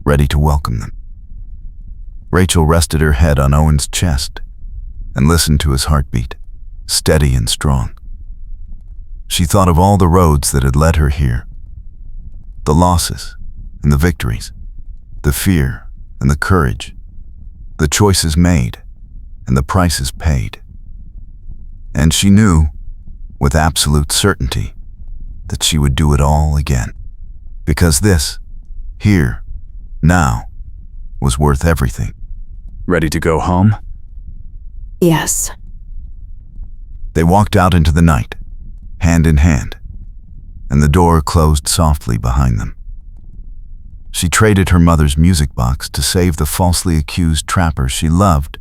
ready to welcome them. Rachel rested her head on Owen's chest and listened to his heartbeat, steady and strong. She thought of all the roads that had led her here, the losses and the victories, the fear and the courage, the choices made and the prices paid. And she knew, with absolute certainty, that she would do it all again. Because this, here, now, was worth everything. Ready to go home? Yes. They walked out into the night, hand in hand, and the door closed softly behind them. She traded her mother's music box to save the falsely accused trapper she loved.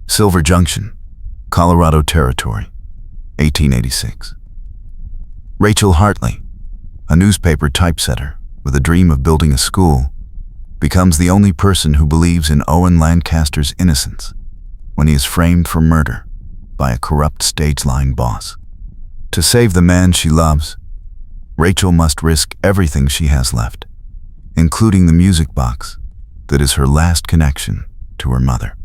Silver Junction, Colorado Territory, 1886. Rachel Hartley, a newspaper typesetter with a dream of building a school, becomes the only person who believes in Owen Lancaster's innocence when he is framed for murder by a corrupt stage-line boss. To save the man she loves, Rachel must risk everything she has left, including the music box that is her last connection to her mother.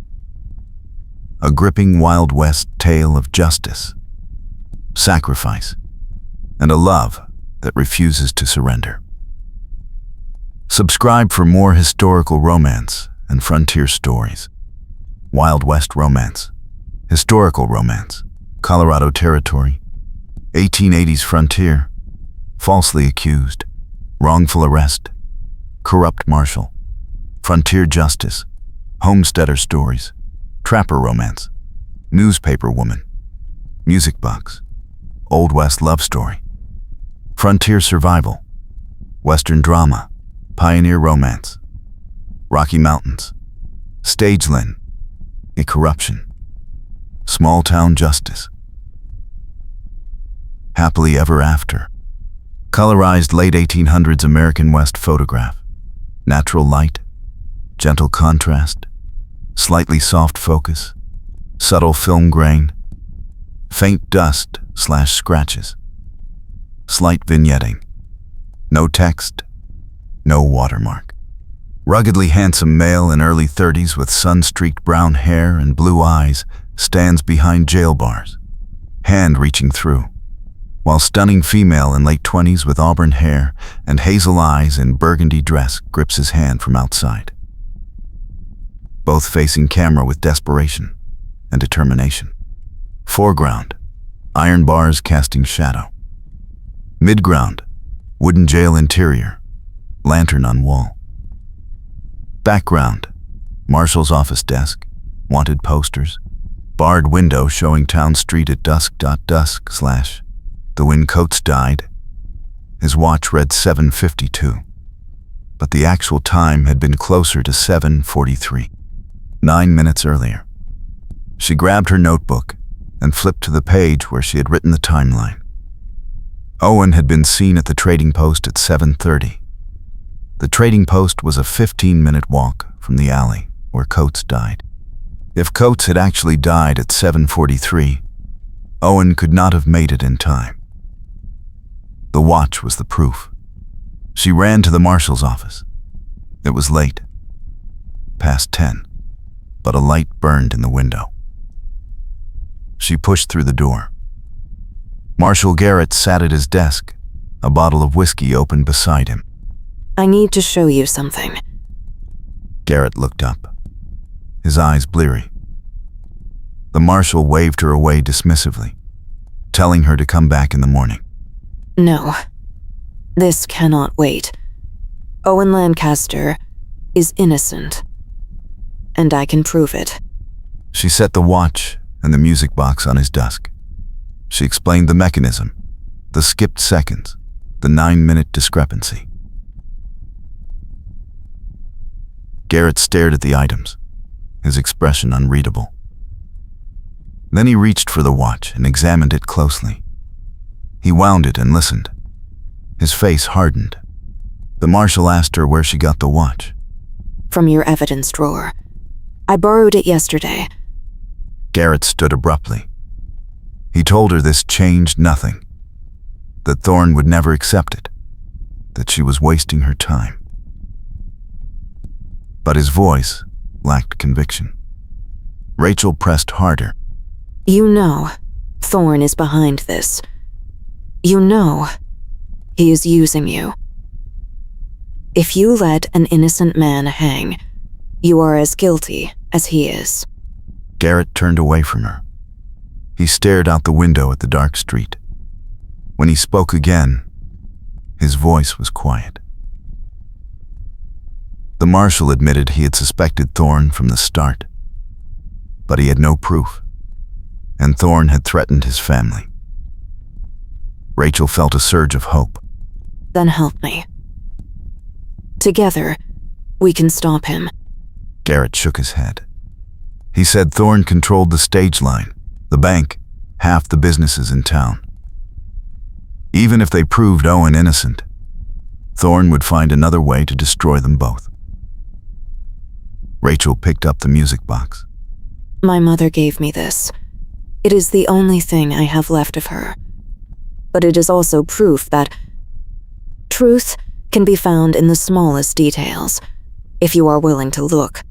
A gripping Wild West tale of justice, sacrifice, and a love that refuses to surrender. Subscribe for more historical romance and frontier stories. Wild West romance, historical romance, Colorado Territory, 1880s frontier, falsely accused, wrongful arrest, corrupt marshal, frontier justice, homesteader stories, trapper romance, newspaper woman, music box, Old West love story, frontier survival, Western drama, pioneer romance, Rocky Mountains, Stageland, a corruption, small town justice, happily ever after, colorized late 1800s American West photograph, natural light, gentle contrast, slightly soft focus, subtle film grain, faint dust/scratches, slight vignetting, no text, no watermark. Ruggedly handsome male in early 30s with sun-streaked brown hair and blue eyes stands behind jail bars, hand reaching through, while stunning female in late 20s with auburn hair and hazel eyes in burgundy dress grips his hand from outside. both facing camera with desperation and determination. Foreground, iron bars casting shadow. Midground, wooden jail interior, lantern on wall. Background, marshal's office desk, wanted posters, barred window showing town street at dusk. The when Coates died, his watch read 7:52, but the actual time had been closer to 7:43, 9 minutes earlier. She grabbed her notebook and flipped to the page where she had written the timeline. Owen had been seen at the trading post at 7:30. The trading post was a 15-minute walk from the alley where Coates died. If Coates had actually died at 7:43, Owen could not have made it in time. The watch was the proof. She ran to the marshal's office. It was late, past 10, but a light burned in the window. She pushed through the door. Marshal Garrett sat at his desk, a bottle of whiskey open beside him. I need to show you something. Garrett looked up, his eyes bleary. The marshal waved her away dismissively, telling her to come back in the morning. No, this cannot wait. Owen Lancaster is innocent, and I can prove it. She set the watch and the music box on his desk. She explained the mechanism, the skipped seconds, the 9-minute discrepancy. Garrett stared at the items, his expression unreadable. Then he reached for the watch and examined it closely. He wound it and listened. His face hardened. The marshal asked her where she got the watch. From your evidence drawer. I borrowed it yesterday. Garrett stood abruptly. He told her this changed nothing, that Thorne would never accept it, that she was wasting her time. But his voice lacked conviction. Rachel pressed harder. You know Thorne is behind this. You know he is using you. If you let an innocent man hang, you are as guilty as he is. Garrett turned away from her. He stared out the window at the dark street. When he spoke again, his voice was quiet. The marshal admitted he had suspected Thorne from the start, but he had no proof, and Thorne had threatened his family. Rachel felt a surge of hope. Then help me. Together, we can stop him. Garrett shook his head. He said Thorne controlled the stage line, the bank, half the businesses in town. Even if they proved Owen innocent, Thorne would find another way to destroy them both. Rachel picked up the music box. My mother gave me this. It is the only thing I have left of her. But it is also proof that truth can be found in the smallest details, if you are willing to look.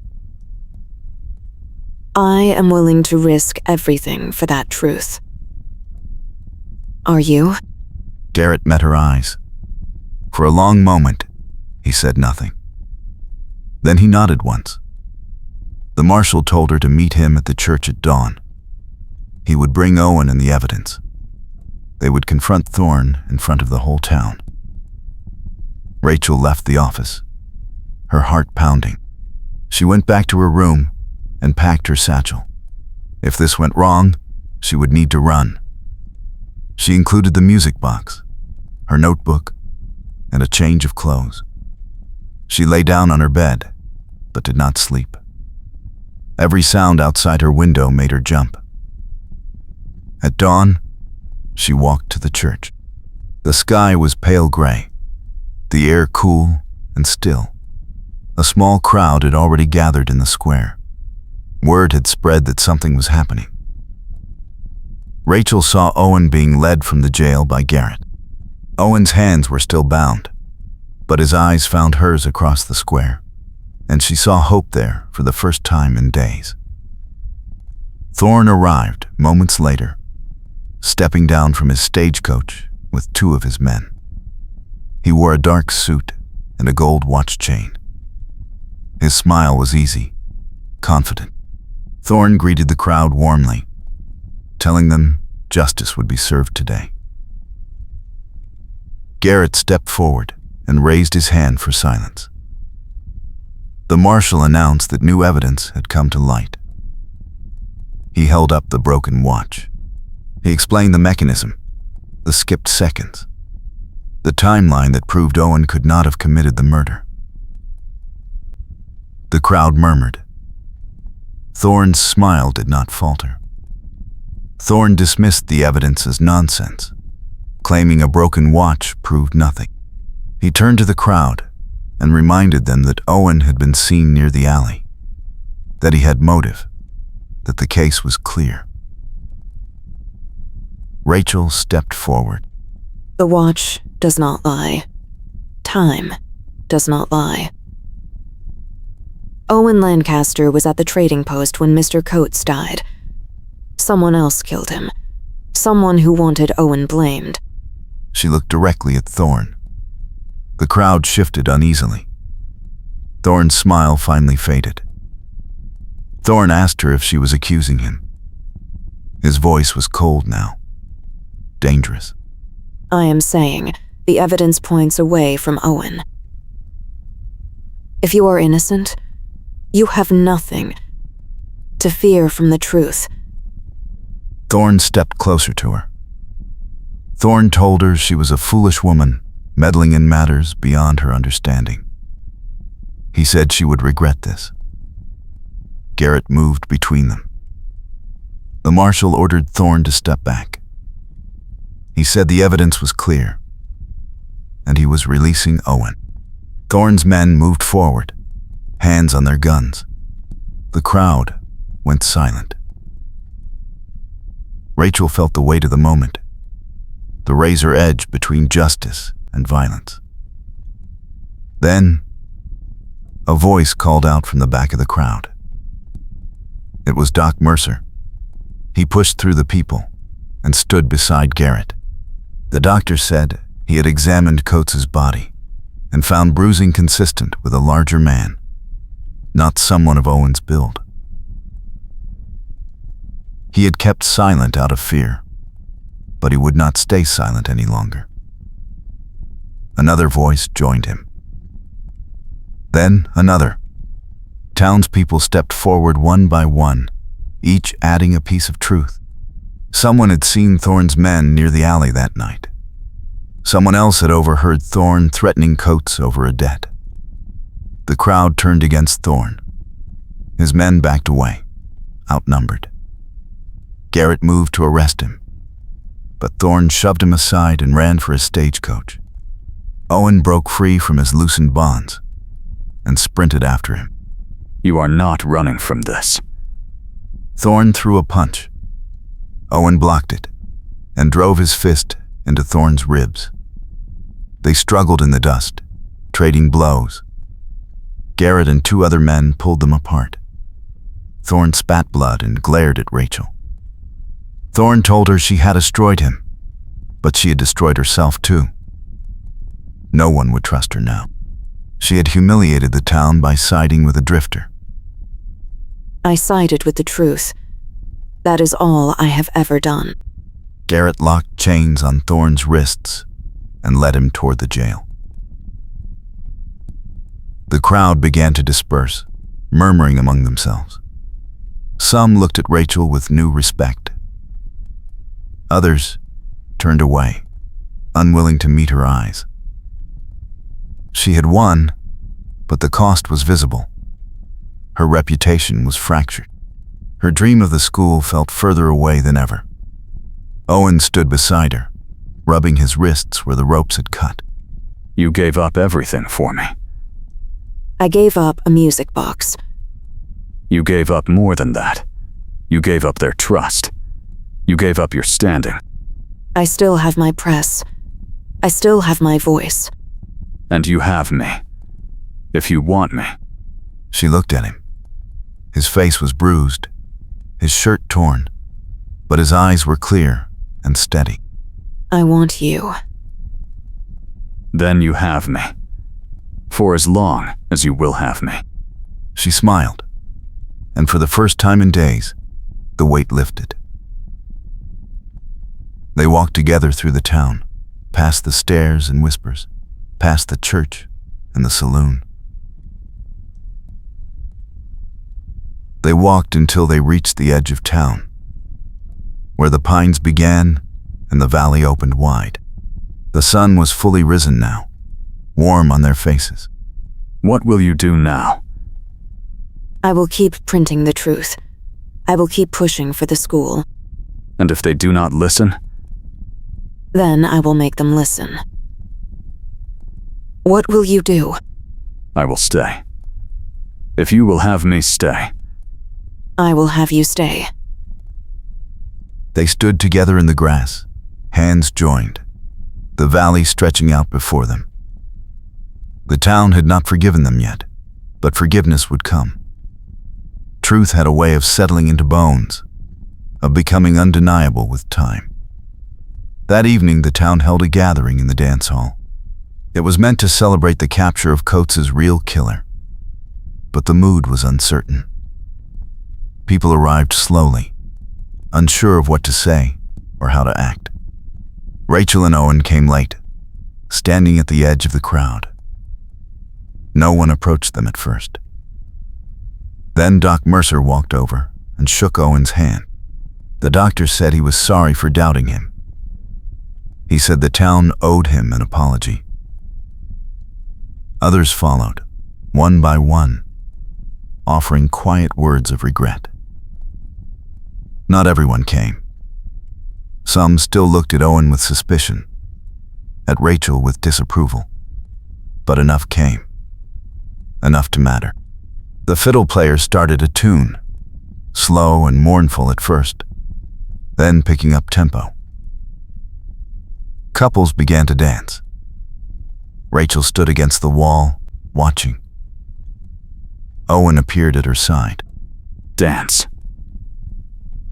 I am willing to risk everything for that truth. Are you? Garrett met her eyes. For a long moment, he said nothing. Then he nodded once. The marshal told her to meet him at the church at dawn. He would bring Owen and the evidence. They would confront Thorne in front of the whole town. Rachel left the office, her heart pounding. She went back to her room and packed her satchel. If this went wrong, she would need to run. She included the music box, her notebook, and a change of clothes. She lay down on her bed, but did not sleep. Every sound outside her window made her jump. At dawn, she walked to the church. The sky was pale gray, the air cool and still. A small crowd had already gathered in the square. Word had spread that something was happening. Rachel saw Owen being led from the jail by Garrett. Owen's hands were still bound, but his eyes found hers across the square, and she saw hope there for the first time in days. Thorne arrived moments later, stepping down from his stagecoach with 2 of his men. He wore a dark suit and a gold watch chain. His smile was easy, confident. Thorne greeted the crowd warmly, telling them justice would be served today. Garrett stepped forward and raised his hand for silence. The marshal announced that new evidence had come to light. He held up the broken watch. He explained the mechanism, the skipped seconds, the timeline that proved Owen could not have committed the murder. The crowd murmured. Thorne's smile did not falter. Thorne dismissed the evidence as nonsense, claiming a broken watch proved nothing. He turned to the crowd and reminded them that Owen had been seen near the alley, that he had motive, that the case was clear. Rachel stepped forward. The watch does not lie. Time does not lie. Owen Lancaster was at the trading post when Mr. Coates died. Someone else killed him. Someone who wanted Owen blamed. She looked directly at Thorne. The crowd shifted uneasily. Thorne's smile finally faded. Thorne asked her if she was accusing him. His voice was cold now. Dangerous. I am saying the evidence points away from Owen. If you are innocent, you have nothing to fear from the truth. Thorne stepped closer to her. Thorne told her she was a foolish woman, meddling in matters beyond her understanding. He said she would regret this. Garrett moved between them. The marshal ordered Thorne to step back. He said the evidence was clear, and he was releasing Owen. Thorne's men moved forward, hands on their guns. The crowd went silent. Rachel felt the weight of the moment, the razor edge between justice and violence. Then, a voice called out from the back of the crowd. It was Doc Mercer. He pushed through the people and stood beside Garrett. The doctor said he had examined Coates's body and found bruising consistent with a larger man, not someone of Owen's build. He had kept silent out of fear, but he would not stay silent any longer. Another voice joined him. Then another. Townspeople stepped forward one by one, each adding a piece of truth. Someone had seen Thorne's men near the alley that night. Someone else had overheard Thorne threatening Coates over a debt. The crowd turned against Thorne. His men backed away, outnumbered. Garrett moved to arrest him, but Thorne shoved him aside and ran for his stagecoach. Owen broke free from his loosened bonds and sprinted after him. You are not running from this. Thorne threw a punch. Owen blocked it and drove his fist into Thorne's ribs. They struggled in the dust, trading blows. Garrett and two other men pulled them apart. Thorne spat blood and glared at Rachel. Thorne told her she had destroyed him, but she had destroyed herself too. No one would trust her now. She had humiliated the town by siding with a drifter. I sided with the truth. That is all I have ever done. Garrett locked chains on Thorne's wrists and led him toward the jail. The crowd began to disperse, murmuring among themselves. Some looked at Rachel with new respect. Others turned away, unwilling to meet her eyes. She had won, but the cost was visible. Her reputation was fractured. Her dream of the school felt further away than ever. Owen stood beside her, rubbing his wrists where the ropes had cut. You gave up everything for me. I gave up a music box. You gave up more than that. You gave up their trust. You gave up your standing. I still have my press. I still have my voice. And you have me. If you want me. She looked at him. His face was bruised, his shirt torn, but his eyes were clear and steady. I want you. Then you have me. For as long as you will have me. She smiled, and for the first time in days, the weight lifted. They walked together through the town, past the stairs and whispers, past the church and the saloon. They walked until they reached the edge of town, where the pines began and the valley opened wide. The sun was fully risen now, warm on their faces. What will you do now? I will keep printing the truth. I will keep pushing for the school. And if they do not listen? Then I will make them listen. What will you do? I will stay. If you will have me stay. I will have you stay. They stood together in the grass, hands joined, the valley stretching out before them. The town had not forgiven them yet, but forgiveness would come. Truth had a way of settling into bones, of becoming undeniable with time. That evening, the town held a gathering in the dance hall. It was meant to celebrate the capture of Coates's real killer, but the mood was uncertain. People arrived slowly, unsure of what to say or how to act. Rachel and Owen came late, standing at the edge of the crowd. No one approached them at first. Then Doc Mercer walked over and shook Owen's hand. The doctor said he was sorry for doubting him. He said the town owed him an apology. Others followed, one by one, offering quiet words of regret. Not everyone came. Some still looked at Owen with suspicion, at Rachel with disapproval. But enough came. Enough to matter. The fiddle player started a tune, slow and mournful at first, then picking up tempo. Couples began to dance. Rachel stood against the wall, watching. Owen appeared at her side. Dance.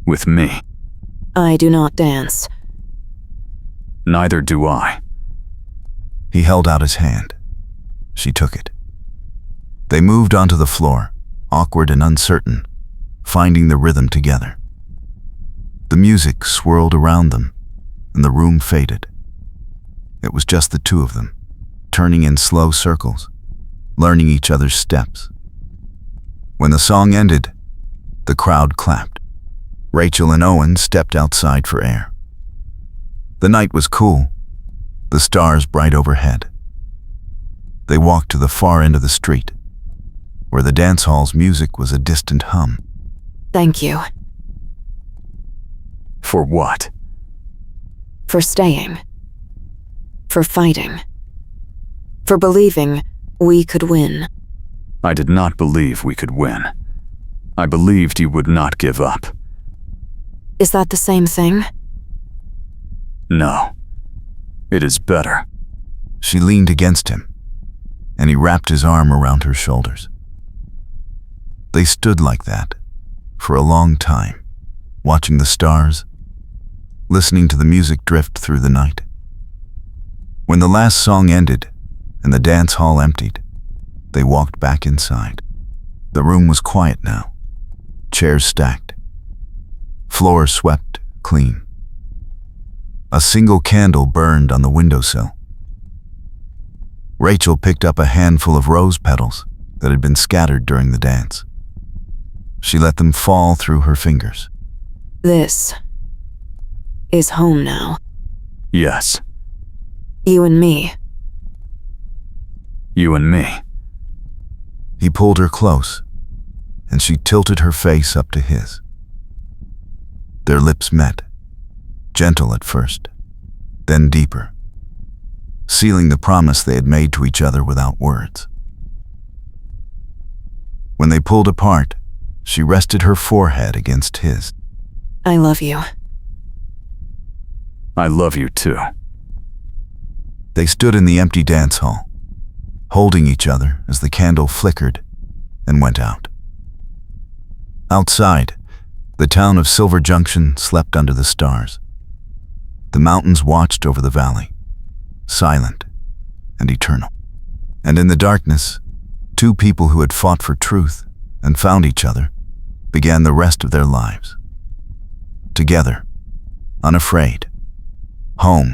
With me. I do not dance. Neither do I. He held out his hand. She took it. They moved onto the floor, awkward and uncertain, finding the rhythm together. The music swirled around them, and the room faded. It was just the two of them, turning in slow circles, learning each other's steps. When the song ended, the crowd clapped. Rachel and Owen stepped outside for air. The night was cool, the stars bright overhead. They walked to the far end of the street, where the dance hall's music was a distant hum. Thank you. For what? For staying. For fighting. For believing we could win. I did not believe we could win. I believed you would not give up. Is that the same thing? No. It is better. She leaned against him, and he wrapped his arm around her shoulders. They stood like that for a long time, watching the stars, listening to the music drift through the night. When the last song ended and the dance hall emptied, they walked back inside. The room was quiet now, chairs stacked, floor swept clean. A single candle burned on the windowsill. Rachel picked up a handful of rose petals that had been scattered during the dance. She let them fall through her fingers. This is home now. Yes. You and me. You and me. He pulled her close, and she tilted her face up to his. Their lips met, gentle at first, then deeper, sealing the promise they had made to each other without words. When they pulled apart, she rested her forehead against his. I love you. I love you too. They stood in the empty dance hall, holding each other as the candle flickered and went out. Outside, the town of Silver Junction slept under the stars. The mountains watched over the valley, silent and eternal. And in the darkness, two people who had fought for truth and found each other began the rest of their lives. Together, unafraid, home.